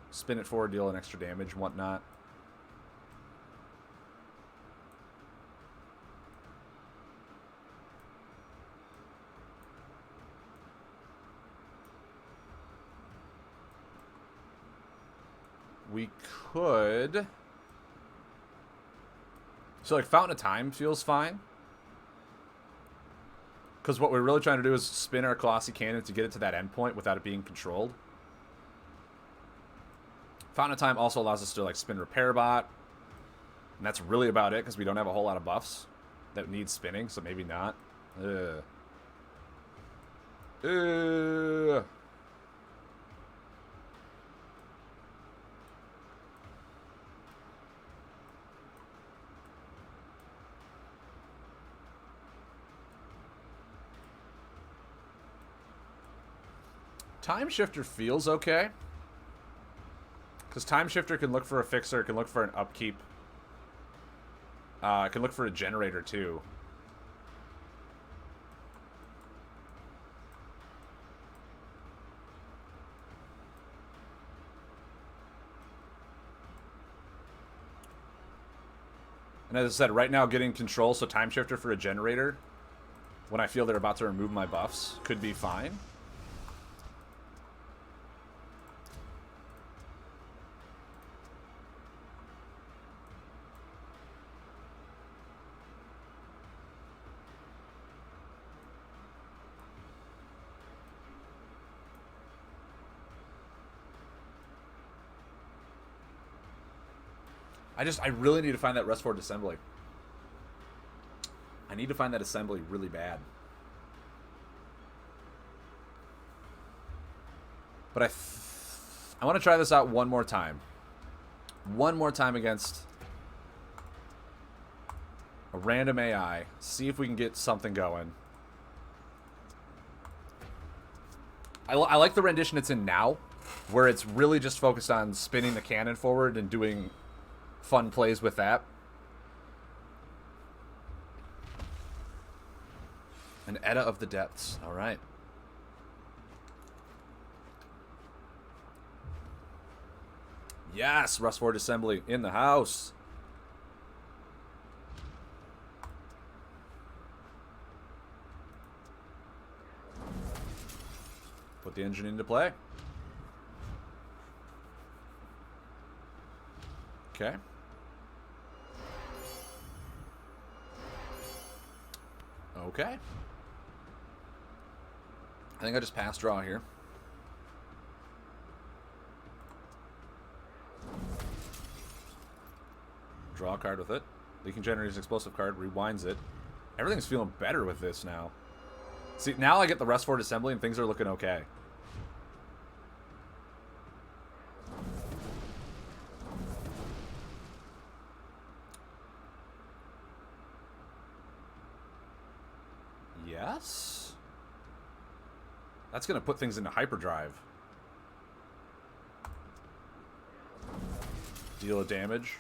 Spin it forward, deal an extra damage, whatnot. We could... So, like, Fountain of Time feels fine. Because what we're really trying to do is spin our Colossi Cannon to get it to that endpoint without it being controlled. Fountain of Time also allows us to, like, spin Repair Bot. And that's really about it, because we don't have a whole lot of buffs that need spinning, so maybe not. Ugh. Ugh. Time Shifter feels okay. Because Time Shifter can look for a fixer, can look for an upkeep. Can look for a generator, too. And as I said, right now getting control, so Time Shifter for a generator, when I feel they're about to remove my buffs, could be fine. I really need to find that Rest Forward Assembly. I need to find that assembly really bad. But I want to try this out one more time. One more time against a random AI. See if we can get something going. I like the rendition it's in now, where it's really just focused on spinning the cannon forward and doing fun plays with that. An Edda of the Depths. All right. Yes, Rust Forward Assembly in the house. Put the engine into play. Okay. Okay. I think I just pass draw here. Draw a card with it. Leaking Generator's explosive card, rewinds it. Everything's feeling better with this now. See, now I get the Rest Forward Assembly and things are looking okay. Yes? That's going to put things into hyperdrive. Deal of damage.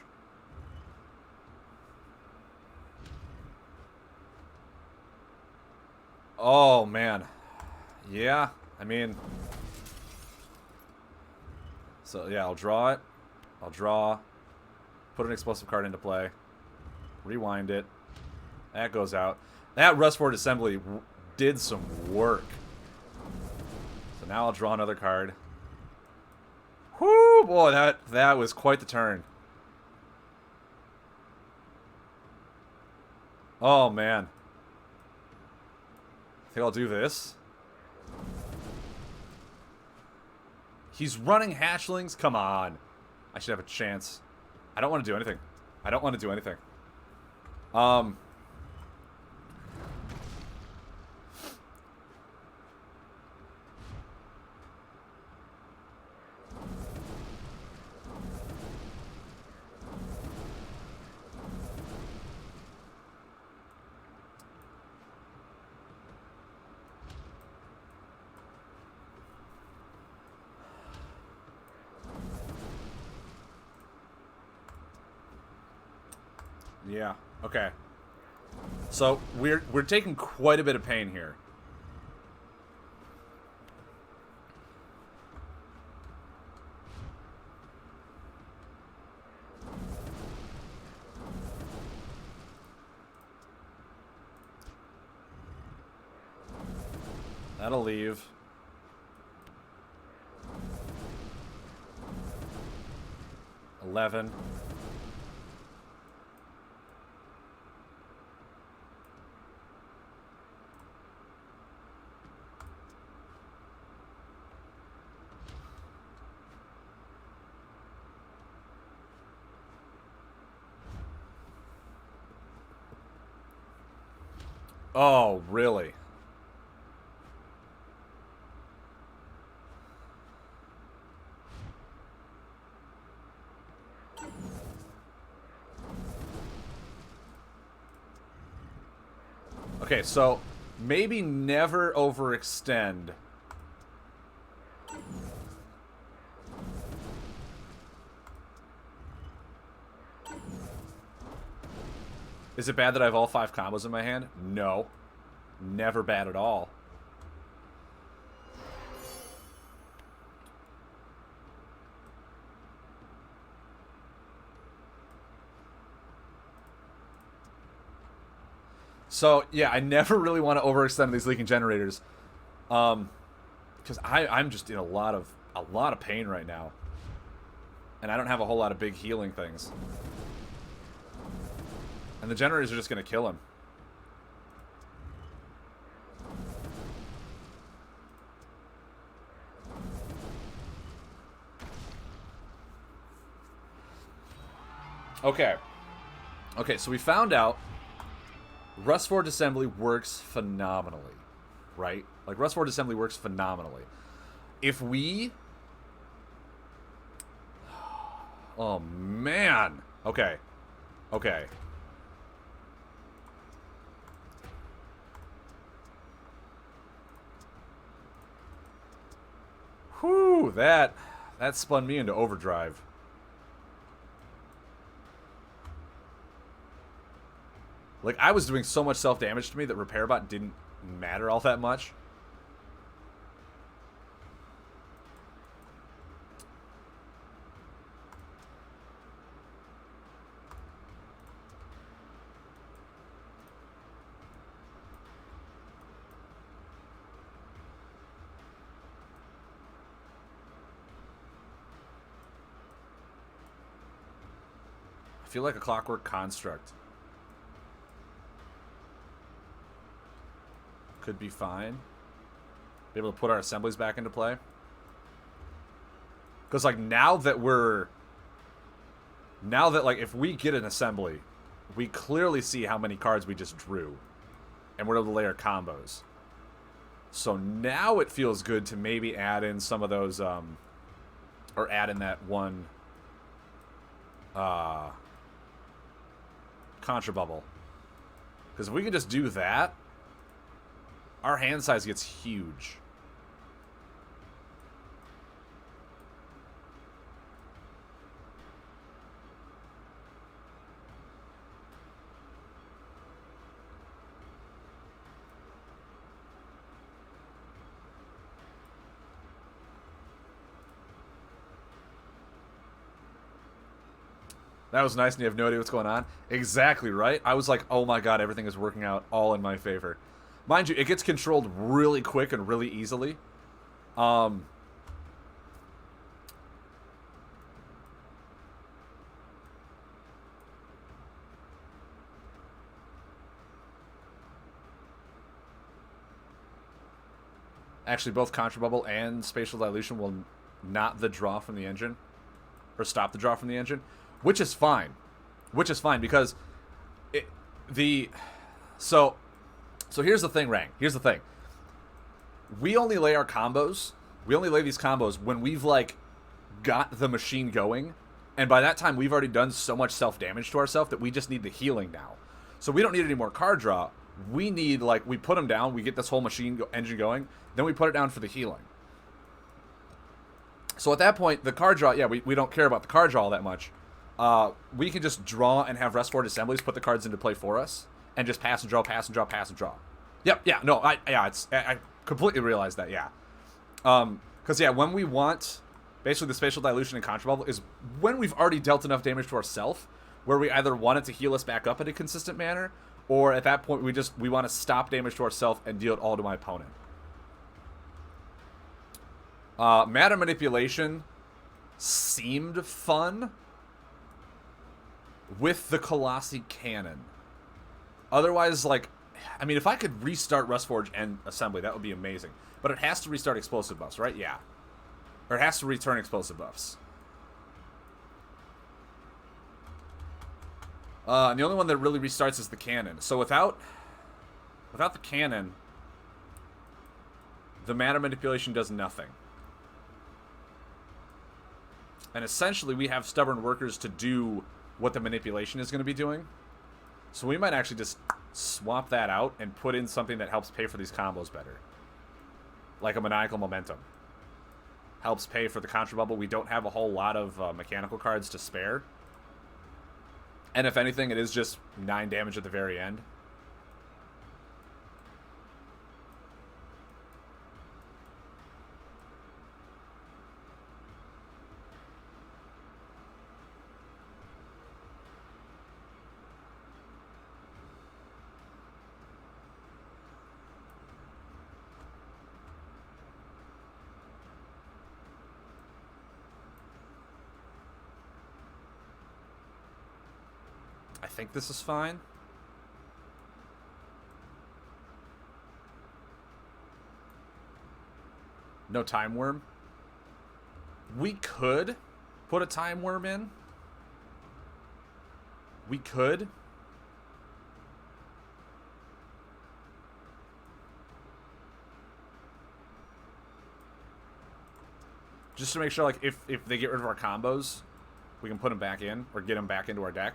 Oh, man. Yeah, I mean... So, yeah, I'll draw it. I'll draw. Put an explosive card into play. Rewind it. That goes out. That Rust Forward Assembly did some work. So now I'll draw another card. Whoo, boy, that was quite the turn. Oh, man. I think I'll do this. He's running hatchlings? Come on. I should have a chance. I don't want to do anything. I don't want to do anything. Yeah, okay. So we're taking quite a bit of pain here. That'll leave. $11. Oh, really? Okay, so maybe never overextend Is it bad that I have all 5 combos in my hand? No. Never bad at all. So, yeah, I never really want to overextend these leaking generators. Because I'm just in a lot of pain right now. And I don't have a whole lot of big healing things. And the generators are just going to kill him. Okay. Okay, so we found out Rust Forge Assembly works phenomenally. Right? Like, Rust Forge Assembly works phenomenally. If we... Oh, man. Okay. Okay. Whew, that spun me into overdrive. Like, I was doing so much self-damage to me that Repair Bot didn't matter all that much. I feel like a Clockwork Construct. Could be fine. Be able to put our assemblies back into play. Because, like, now that, like, if we get an assembly, we clearly see how many cards we just drew. And we're able to lay our combos. So now it feels good to maybe add in some of those, or add in that one, Contra Bubble. Because if we can just do that, our hand size gets huge. That was nice and you have no idea what's going on. Exactly, right? I was like, oh my god, everything is working out all in my favor. Mind you, it gets controlled really quick and really easily. Actually, both Contra Bubble and Spatial Dilution will not the draw from the engine. Or stop the draw from the engine. Which is fine. Which is fine, because So here's the thing, Rang. Here's the thing. We only lay our combos. We only lay these combos when we've, like, got the machine going. And by that time, we've already done so much self-damage to ourselves that we just need the healing now. So we don't need any more card draw. We need, like, we put them down. We get this whole engine going. Then we put it down for the healing. So at that point, the card draw, yeah, we don't care about the card draw all that much. We can just draw and have Rust Forge Assemblies put the cards into play for us. And just pass and draw, pass and draw, pass and draw. Yep, yeah, no, I completely realized that, yeah. Because, yeah, when we want, basically the Spatial Dilution and Contra Bubble is when we've already dealt enough damage to ourselves, where we either want it to heal us back up in a consistent manner, or at that point we want to stop damage to ourselves and deal it all to my opponent. Matter Manipulation seemed fun with the Colossi Cannon. Otherwise, like, I mean, if I could restart Rust Forge and Assembly, that would be amazing. But it has to restart explosive buffs, right? Yeah. Or it has to return explosive buffs. And the only one that really restarts is the cannon. So without the cannon, the Matter Manipulation does nothing. And essentially, we have Stubborn Workers to do what the manipulation is going to be doing. So we might actually just swap that out and put in something that helps pay for these combos better. Like a Maniacal Momentum. Helps pay for the Contra Bubble. We don't have a whole lot of mechanical cards to spare. And if anything, it is just 9 damage at the very end. I think this is fine. No time worm. We could put a time worm in. We could. Just to make sure, like, if they get rid of our combos, we can put them back in or get them back into our deck.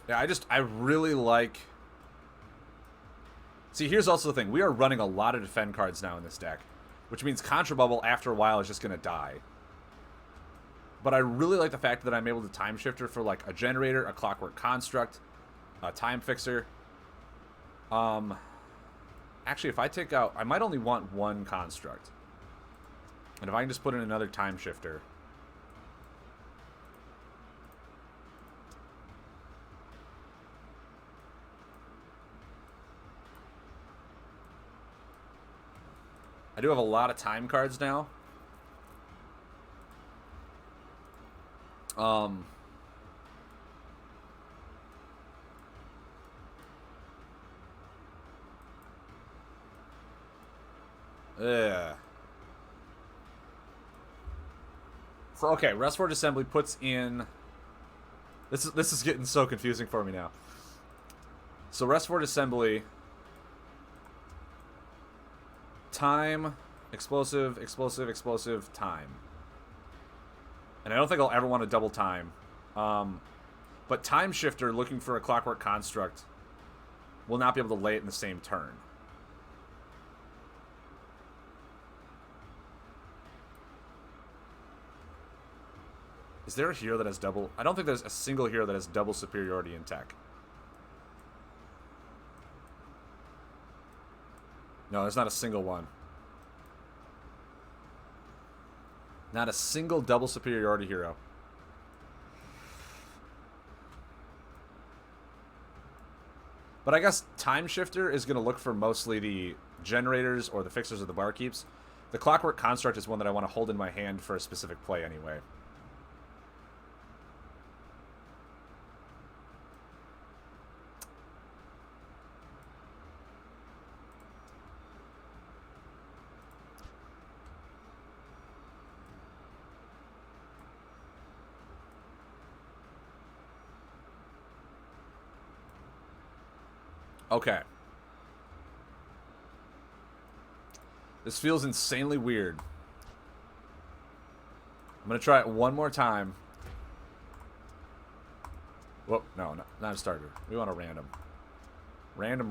Yeah, I really like... See, here's also the thing. We are running a lot of defend cards now in this deck, which means Contra Bubble, after a while, is just going to die. But I really like the fact that I'm able to Time Shifter for, like, a Generator, a Clockwork Construct, a Time Fixer. Actually, if I take out... I might only want one Construct. And if I can just put in another Time Shifter... I do have a lot of time cards now. Yeah. So okay, Restford Assembly puts in. This is getting so confusing for me now. So Restford Assembly. Time, explosive, explosive, explosive, time. And I don't think I'll ever want to double time. But Time Shifter, looking for a Clockwork Construct, will not be able to lay it in the same turn. Is there a hero that has double? I don't think there's a single hero that has double superiority in tech. No, there's not a single one. Not a single double superiority hero. But I guess Time Shifter is going to look for mostly the generators or the fixers of the barkeeps. The Clockwork Construct is one that I want to hold in my hand for a specific play anyway. Okay. This feels insanely weird. I'm going to try it one more time. Whoop, no, not a starter. We want a random. Random.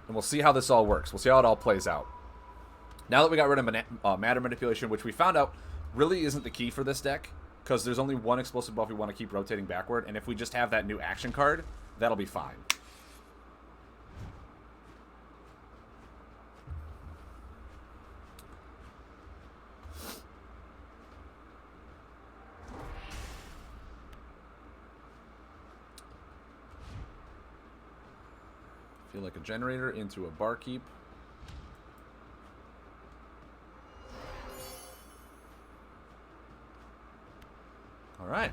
And we'll see how this all works. We'll see how it all plays out. Now that we got rid of Matter Manipulation, which we found out really isn't the key for this deck, because there's only one explosive buff we want to keep rotating backward, and if we just have that new action card, that'll be fine. Feel like a generator into a barkeep. All right.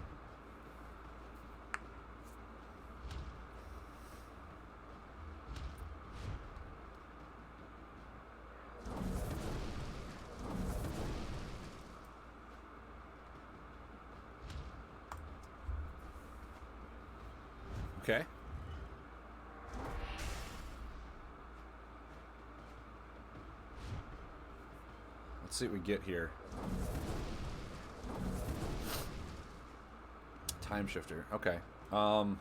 Okay. Let's see what we get here. Time shifter. Okay. So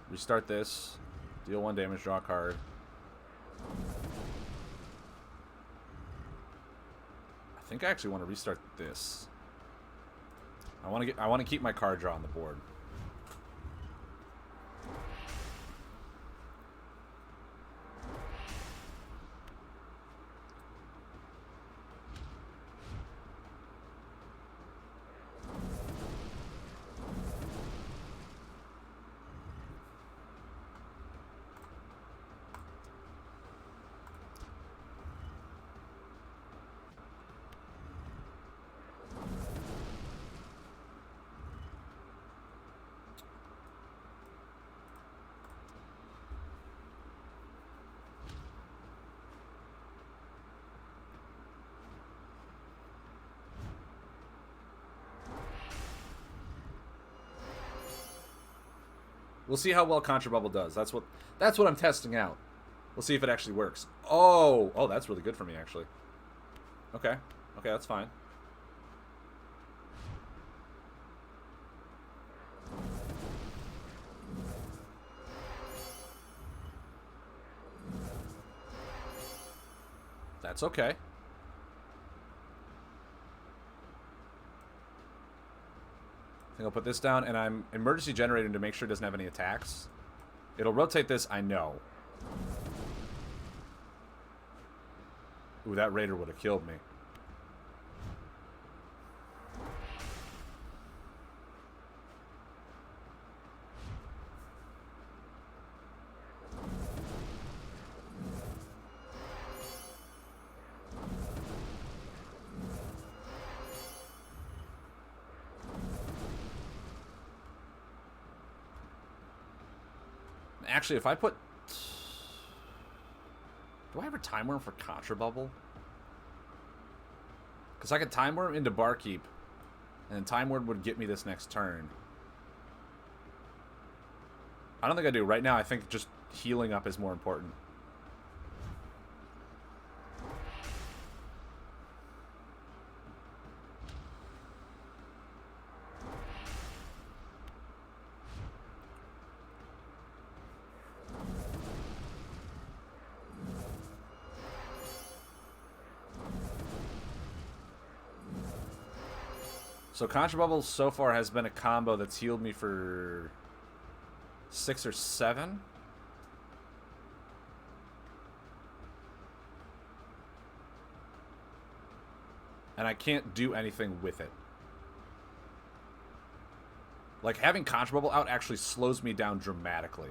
restart this. Deal 1 damage. Draw a card. I think I actually want to restart this. I want to keep my card draw on the board. We'll see how well Contra Bubble does. That's what I'm testing out. We'll see if it actually works. Oh, that's really good for me actually. Okay, that's fine. That's okay. I think I'll put this down, and I'm emergency generating to make sure it doesn't have any attacks. It'll rotate this, I know. Ooh, that Raider would have killed me. Actually, if I put... Do I have a Time Worm for Contra Bubble? Because I could Time Worm into Barkeep, and then Time Worm would get me this next turn. I don't think I do. Right now, I think just healing up is more important. So Contra Bubble so far has been a combo that's healed me for 6 or 7. And I can't do anything with it. Like, having Contra Bubble out actually slows me down dramatically.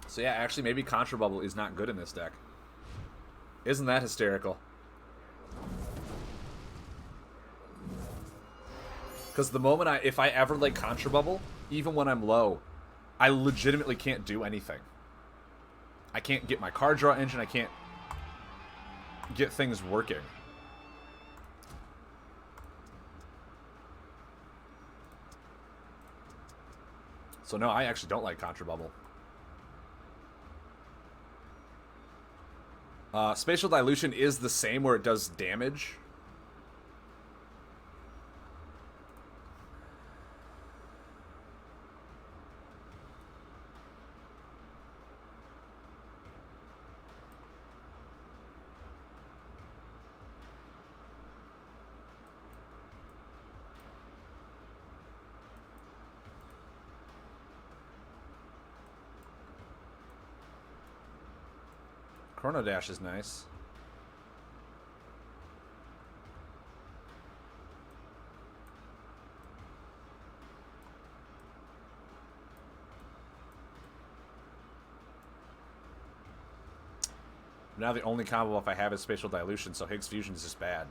So yeah, actually maybe Contra Bubble is not good in this deck. Isn't that hysterical? Because the moment if I ever lay Contra Bubble, even when I'm low, I legitimately can't do anything. I can't get my card draw engine, I can't get things working. So no, I actually don't like Contra Bubble. Spatial Dilution is the same where it does damage. Chrono Dash is nice. Now the only combo if I have is Spatial Dilution, so Higgs Fusion is just bad.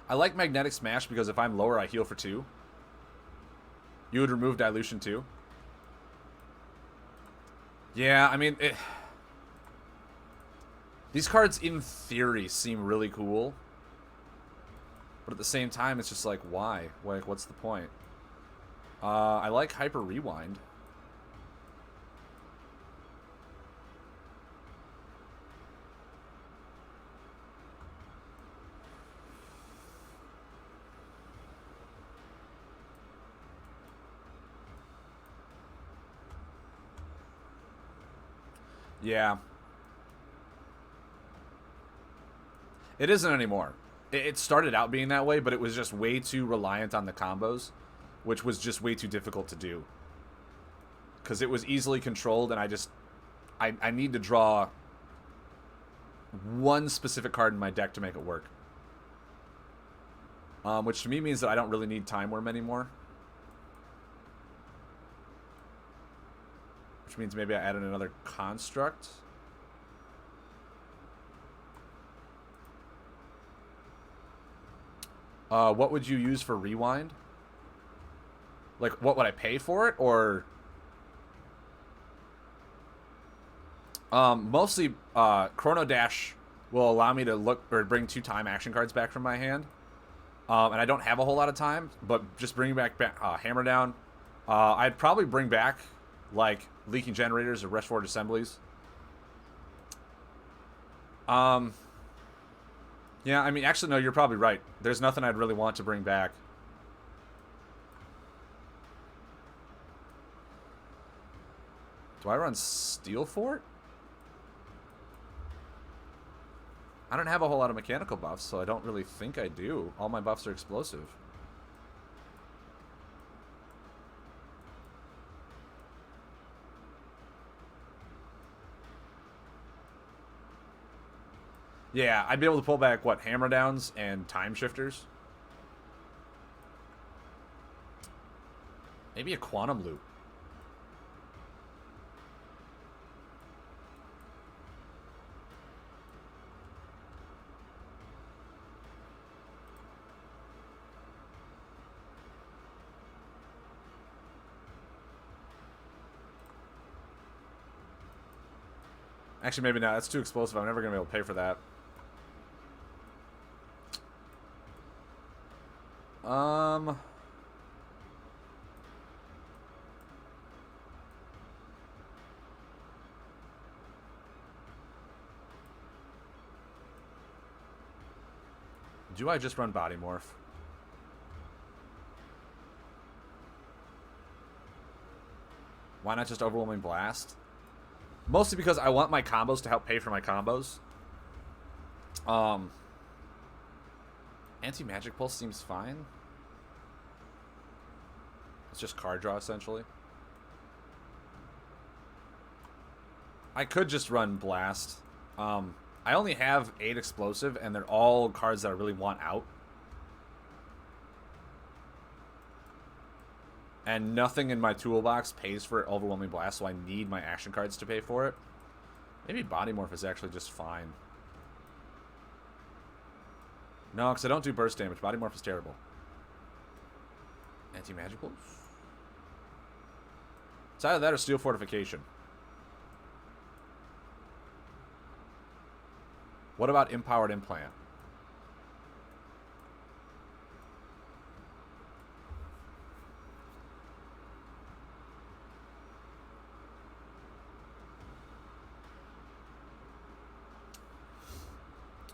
I like Magnetic Smash because if I'm lower, I heal for 2. You would remove Dilution too. Yeah, I mean, these cards in theory seem really cool. But at the same time, it's just like, why? Like, what's the point? I like Hyper Rewind. Yeah. It isn't anymore. It started out being that way, but it was just way too reliant on the combos, which was just way too difficult to do. Because it was easily controlled, and I need to draw one specific card in my deck to make it work. Which to me means that I don't really need Time Worm anymore. Which means maybe I add in another Construct. What would you use for Rewind? Like, what would I pay for it? Or... mostly, Chrono Dash will allow me to look or bring 2 time action cards back from my hand. And I don't have a whole lot of time, but just bringing back Hammer Down. I'd probably bring back, like, Leaking Generators or Rest Forward Assemblies. Yeah, I mean, actually, no, you're probably right. There's nothing I'd really want to bring back. Do I run Steel Fort? I don't have a whole lot of mechanical buffs, so I don't really think I do. All my buffs are explosive. Yeah, I'd be able to pull back, what, Hammer Downs and Time Shifters? Maybe a Quantum Loop. Actually, maybe not. That's too explosive. I'm never going to be able to pay for that. Do I just run Body Morph? Why not just Overwhelming Blast? Mostly because I want my combos to help pay for my combos. Anti-Magic Pulse seems fine. It's just card draw, essentially. I could just run Blast. I only have 8 explosive, and they're all cards that I really want out. And nothing in my toolbox pays for Overwhelming Blast, so I need my action cards to pay for it. Maybe Body Morph is actually just fine. No, because I don't do burst damage. Body Morph is terrible. Anti-Magic Wolf? It's either that or Steel Fortification. What about Empowered Implant?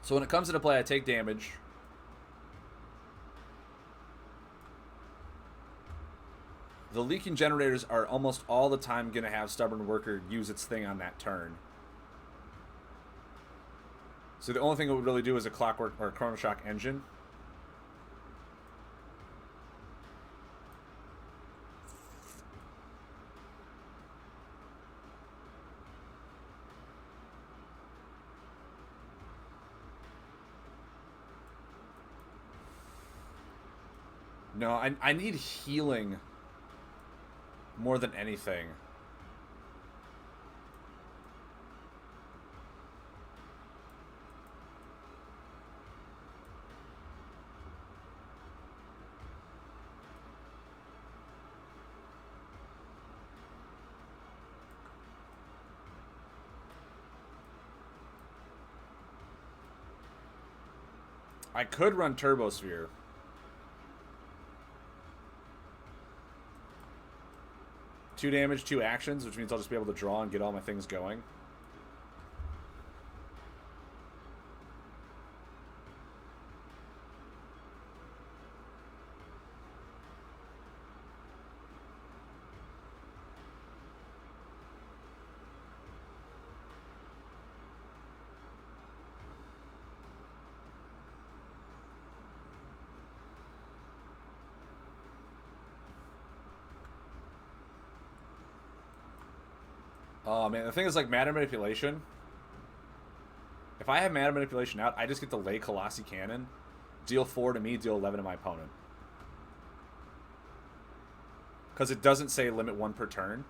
So when it comes into play, I take damage. The Leaking Generators are almost all the time going to have Stubborn Worker use its thing on that turn. So the only thing it would really do is a Clockwork or a Chrono Shock Engine. No, I need healing more than anything. I could run Turbo Sphere. Two damage, 2 actions, which means I'll just be able to draw and get all my things going. Oh man, the thing is like Matter Manipulation. If I have Matter Manipulation out, I just get to lay Colossi Cannon, deal 4 to me, deal 11 to my opponent. Because it doesn't say limit 1 per turn.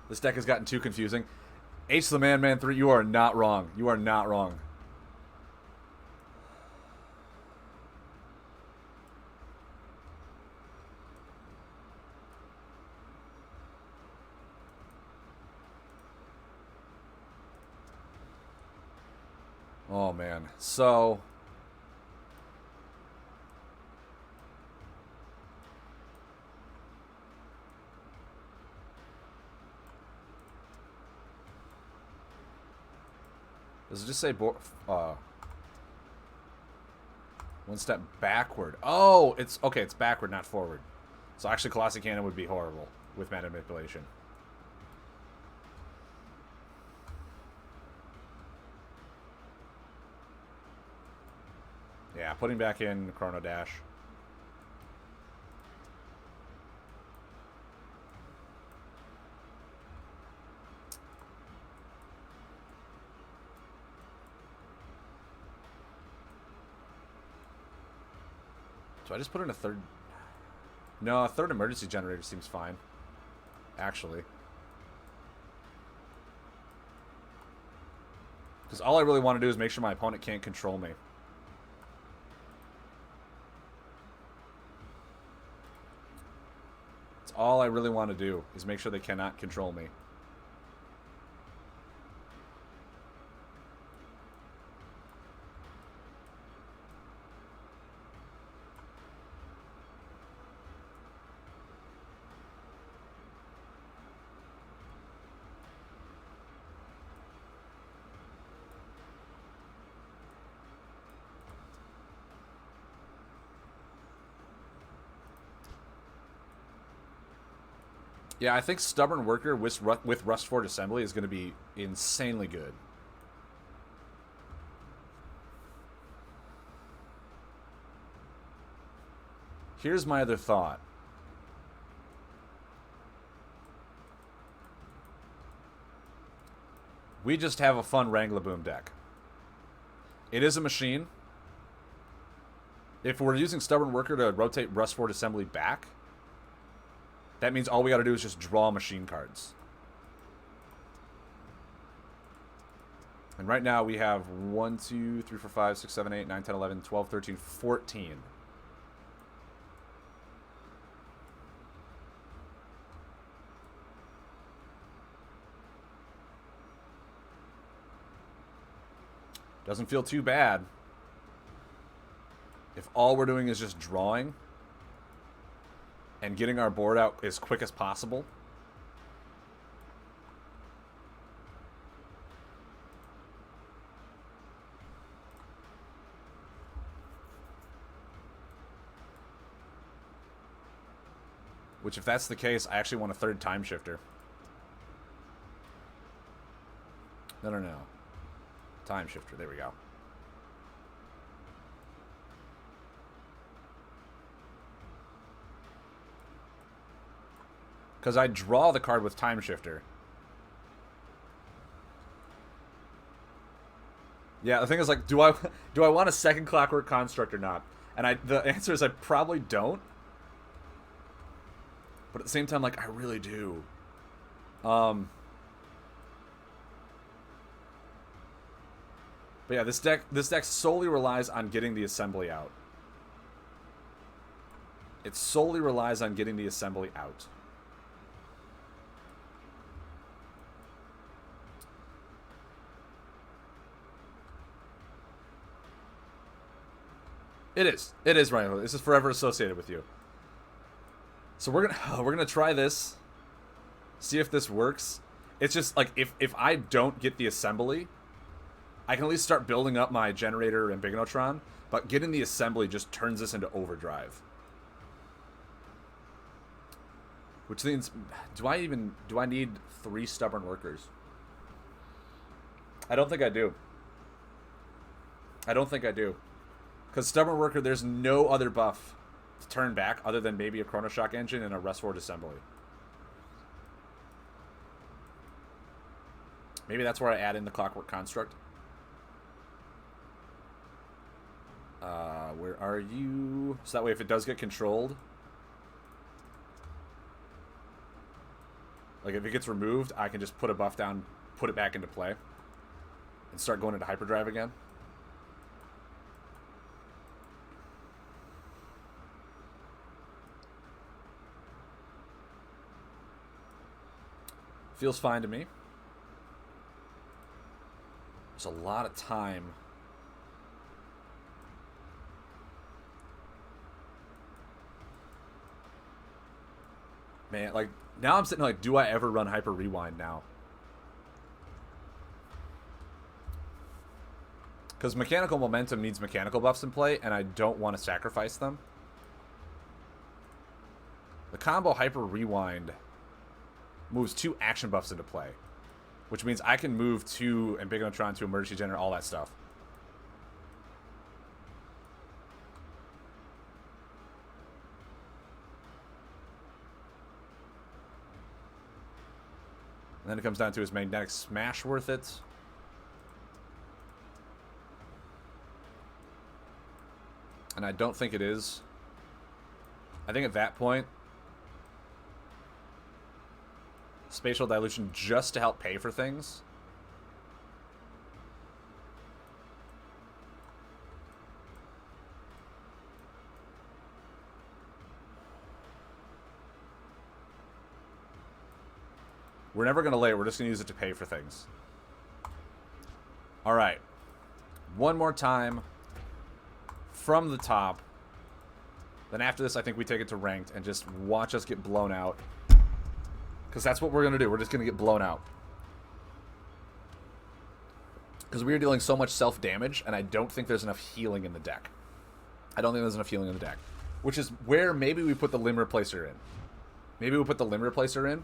This deck has gotten too confusing. H the Man 3, you are not wrong. You are not wrong. Oh man. So does it just say one step backward? Oh, it's okay. It's backward, not forward. So actually, Colossi Cannon would be horrible with Mana Manipulation. Yeah, putting back in Chrono Dash. So I just put in a third... No, a third emergency generator seems fine. Actually. Because all I really want to do is make sure my opponent can't control me. That's all I really want to do, is make sure they cannot control me. Yeah, I think Stubborn Worker with Rustford Assembly is going to be insanely good. Here's my other thought. We just have a fun Wrangler-Boom deck. It is a machine. If we're using Stubborn Worker to rotate Rustford Assembly back, that means all we got to do is just draw machine cards. And right now we have 1, 2, 3, 4, 5, 6, 7, 8, 9, 10, 11, 12, 13, 14. Doesn't feel too bad if all we're doing is just drawing and getting our board out as quick as possible. Which, if that's the case, I actually want a third Time Shifter. No. Time Shifter, there we go. Because I draw the card with Time Shifter. Yeah, the thing is, like, do I want a second Clockwork Construct or not? And the answer is I probably don't. But at the same time, like, I really do. But yeah, this deck solely relies on getting the assembly out. It solely relies on getting the assembly out. It is. It is, Ryan. This is forever associated with you. So we're gonna try this. See if this works. It's just like if I don't get the assembly, I can at least start building up my generator and Bignotron, but getting the assembly just turns this into overdrive. Which means, do I need 3 stubborn workers? I don't think I do. I don't think I do. Because stubborn worker, there's no other buff to turn back other than maybe a Chronoshock engine and a Rustford assembly. Maybe that's where I add in the Clockwork Construct. Where are you? So that way if it does get controlled, like if it gets removed, I can just put a buff down, put it back into play, and start going into hyperdrive again. Feels fine to me. There's a lot of time. Man, like, now I'm sitting like, do I ever run Hyper Rewind now? Because Mechanical Momentum needs mechanical buffs in play, and I don't want to sacrifice them. The combo Hyper Rewind moves 2 action buffs into play, which means I can move 2 and Bignotron to Emergency Generator, all that stuff. And then it comes down to, is Magnetic Smash worth it? And I don't think it is. I think at that point, Spatial Dilution just to help pay for things. We're never going to lay it. We're just going to use it to pay for things. All right. One more time from the top. Then after this, I think we take it to ranked and just watch us get blown out. Because that's what we're going to do. We're just going to get blown out. Because we are dealing so much self-damage, and I don't think there's enough healing in the deck. I don't think there's enough healing in the deck. Which is where maybe we put the Limb Replacer in. Maybe we put the Limb Replacer in.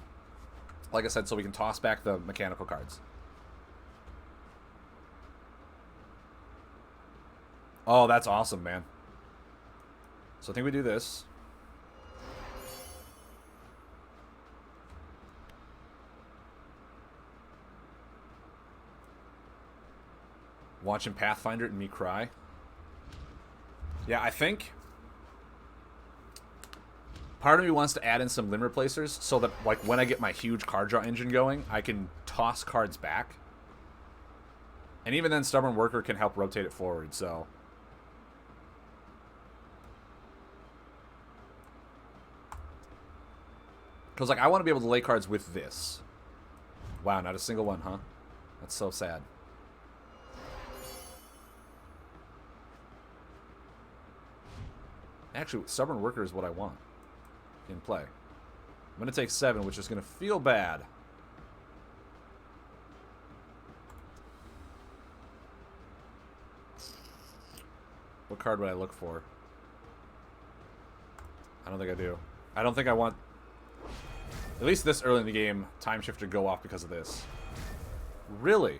Like I said, so we can toss back the mechanical cards. Oh, that's awesome, man. So I think we do this. Watching Pathfinder and me cry. Yeah, I think part of me wants to add in some Limb Replacers so that, like, when I get my huge card draw engine going, I can toss cards back. And even then, Stubborn Worker can help rotate it forward, so. Because, like, I want to be able to lay cards with this. Wow, not a single one, huh? That's so sad. Actually, Stubborn Worker is what I want in play. I'm going to take 7, which is going to feel bad. What card would I look for? I don't think I do. I don't think I want, at least this early in the game, Time Shifter to go off because of this. Really?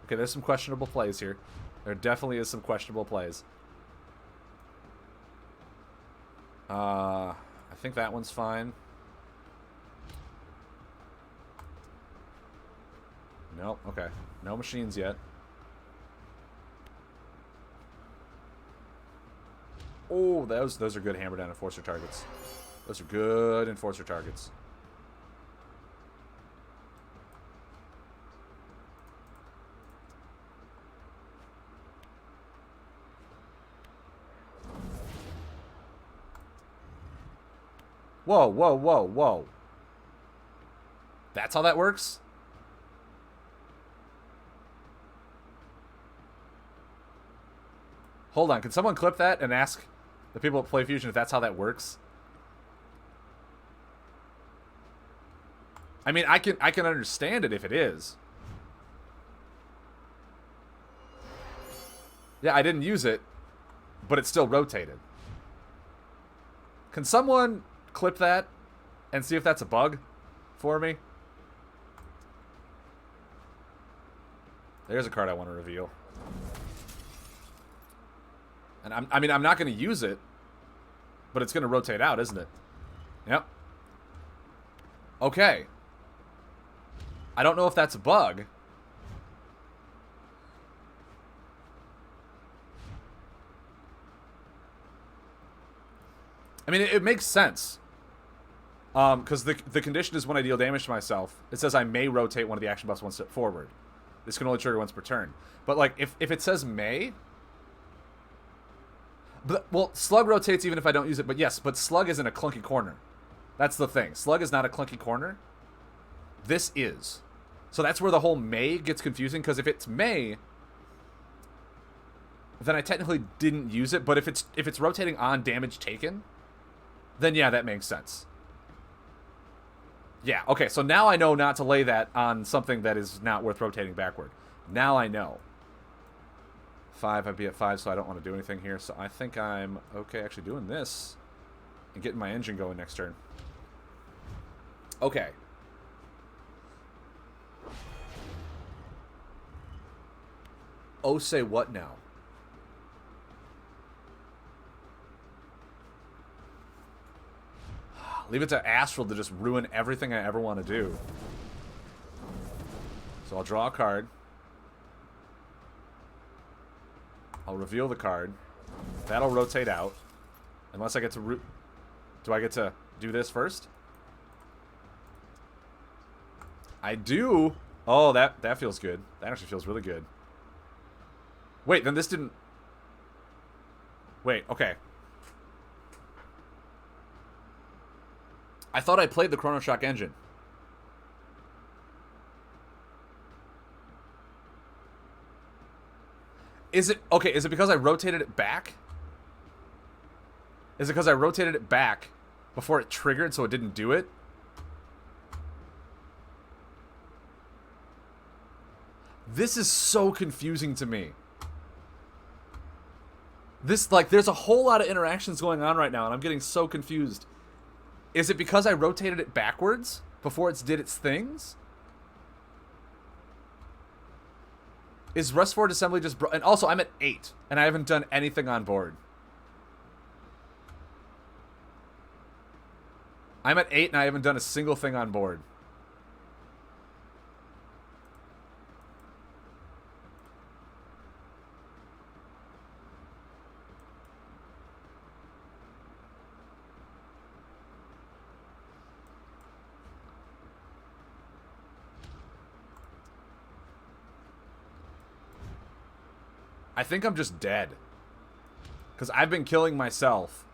Okay, there's some questionable plays here. There definitely is some questionable plays. I think that one's fine. Nope, okay. No machines yet. Oh, those are good hammer down enforcer targets. Those are good enforcer targets. Whoa, whoa, whoa, whoa. That's how that works? Hold on, can someone clip that and ask the people at Play Fusion if that's how that works? I mean, I can understand it if it is. Yeah, I didn't use it, but it still rotated. Can someone clip that and see if that's a bug for me? There's a card I want to reveal. And I'm not going to use it, but it's going to rotate out, isn't it? Yep. Okay. I don't know if that's a bug. I mean, it makes sense. Because the condition is when I deal damage to myself, it says I may rotate one of the action buffs one step forward. This can only trigger once per turn. But, like, if it says may... But, well, Slug rotates even if I don't use it, but yes, but Slug isn't a clunky corner. That's the thing. Slug is not a clunky corner. This is. So that's where the whole may gets confusing, because if it's may, then I technically didn't use it, but if it's rotating on damage taken, then yeah, that makes sense. Yeah, okay, so now I know not to lay that on something that is not worth rotating backward. Now I know. 5, I'd be at 5, so I don't want to do anything here. So I think I'm okay actually doing this and getting my engine going next turn. Okay. Oh, say what now? Leave it to Astral to just ruin everything I ever want to do. So I'll draw a card. I'll reveal the card. That'll rotate out. Unless I get to do I get to do this first? I do. Oh, that feels good. That actually feels really good. Wait, then this didn't... Wait, okay. I thought I played the Chrono Shock engine. Is it... Okay, is it because I rotated it back? Is it because I rotated it back before it triggered so it didn't do it? This is so confusing to me. This, like, there's a whole lot of interactions going on right now, and I'm getting so confused. Is it because I rotated it backwards before it did its things? Is Rust Forward Assembly just... And also, I'm at 8, and I haven't done anything on board. I'm at 8, and I haven't done a single thing on board. I think I'm just dead. Because I've been killing myself.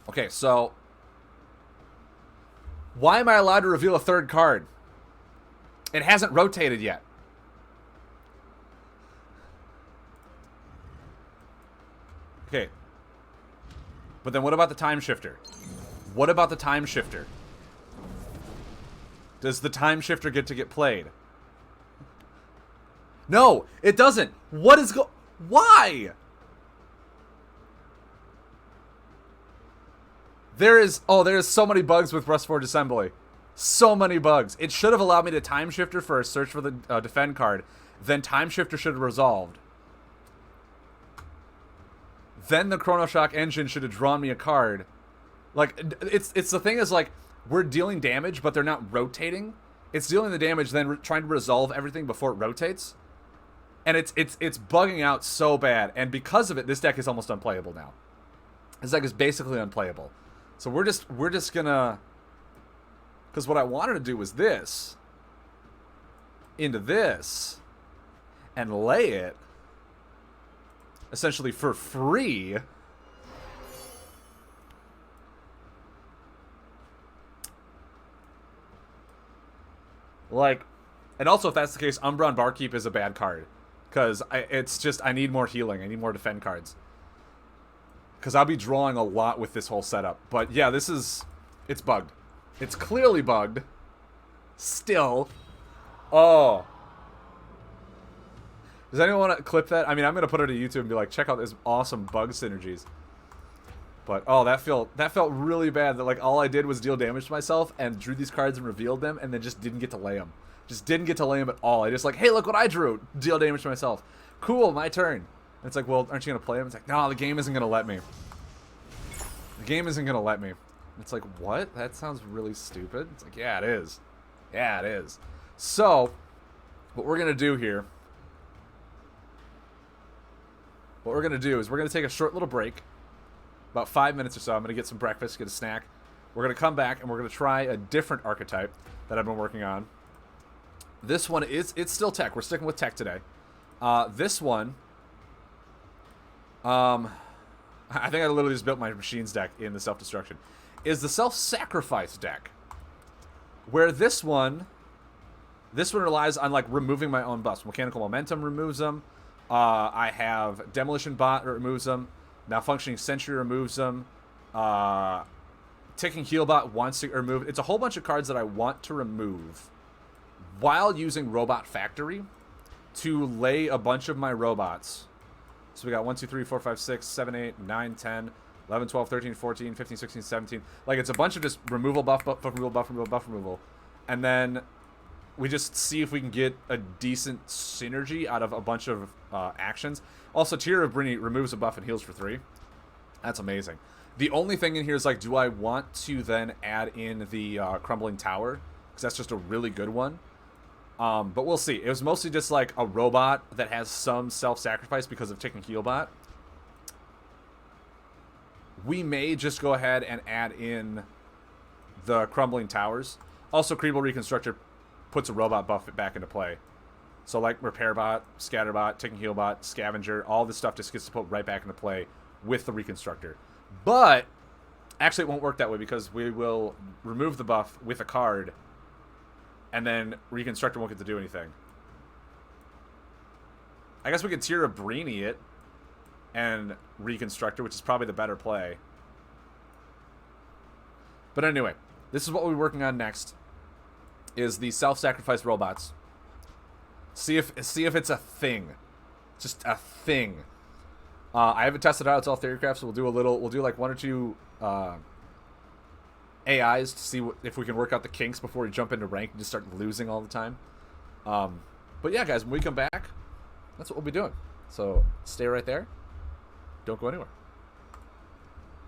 Okay, so... Why am I allowed to reveal a third card? It hasn't rotated yet. Okay. But then what about the time shifter? What about the time shifter? Does the time shifter get played? No, it doesn't. What is Why? There is so many bugs with Rust Forward Assembly. So many bugs. It should have allowed me to time shifter first, search for the defend card, then time shifter should have resolved. Then the Chrono Shock engine should have drawn me a card. Like, it's the thing is, like, we're dealing damage, but they're not rotating. It's dealing the damage, then trying to resolve everything before it rotates. And it's bugging out so bad, and because of it, this deck is almost unplayable now. This deck is basically unplayable. So we're just gonna, because what I wanted to do was this into this and lay it essentially for free. Like, and also if that's the case, Umbron Barkeep is a bad card. Because it's just, I need more healing. I need more defend cards. Because I'll be drawing a lot with this whole setup. But yeah, it's bugged. It's clearly bugged. Still. Oh. Does anyone want to clip that? I mean, I'm going to put it on YouTube and be like, check out this awesome bug synergies. But, oh, that felt really bad. That, like, all I did was deal damage to myself and drew these cards and revealed them and then just didn't get to lay them. Just didn't get to lay them at all. I just like, hey, look what I drew. Deal damage to myself. Cool, my turn. And it's like, well, aren't you going to play them? It's like, no, the game isn't going to let me. The game isn't going to let me. It's like, what? That sounds really stupid. It's like, yeah, it is. Yeah, it is. So, what we're going to do here, what we're going to do is we're going to take a short little break. About 5 minutes or so. I'm going to get some breakfast, get a snack. We're going to come back and we're going to try a different archetype that I've been working on. This one it's still tech. We're sticking with tech today. This one, I think I literally just built my machines deck in the self-destruction, is the self-sacrifice deck. Where this one relies on like removing my own buffs. Mechanical Momentum removes them. I have Demolition Bot removes them. Malfunctioning Sentry removes them. Ticking Healbot wants to remove. It's a whole bunch of cards that I want to remove while using Robot Factory to lay a bunch of my robots. So we got 1, 2, 3, 4, 5, 6, 7, 8, 9, 10, 11, 12, 13, 14, 15, 16, 17. Like, it's a bunch of just removal, buff removal, buff removal, buff removal. And then we just see if we can get a decent synergy out of a bunch of actions. Also, Tear of Brini removes a buff and heals for 3. That's amazing. The only thing in here is, like, do I want to then add in the Crumbling Tower? Because that's just a really good one. But we'll see. It was mostly just, like, a robot that has some self-sacrifice because of Ticking Healbot. We may just go ahead and add in the Crumbling Towers. Also, Creeble Reconstructor puts a robot buff back into play. So, like, Repairbot, Scatterbot, Ticking Healbot, Scavenger, all this stuff just gets to put right back into play with the Reconstructor. But, actually it won't work that way because we will remove the buff with a card, and then Reconstructor won't get to do anything. I guess we could Tear of Brini it and Reconstructor, which is probably the better play. But anyway, this is what we're working on next, is the self-sacrifice robots. See if it's a thing. Just a thing. I haven't tested it out. It's all Theorycraft, so we'll do like 1 or 2 AIs to see if we can work out the kinks before we jump into rank and just start losing all the time. But yeah, guys, when we come back, that's what we'll be doing. So stay right there. Don't go anywhere.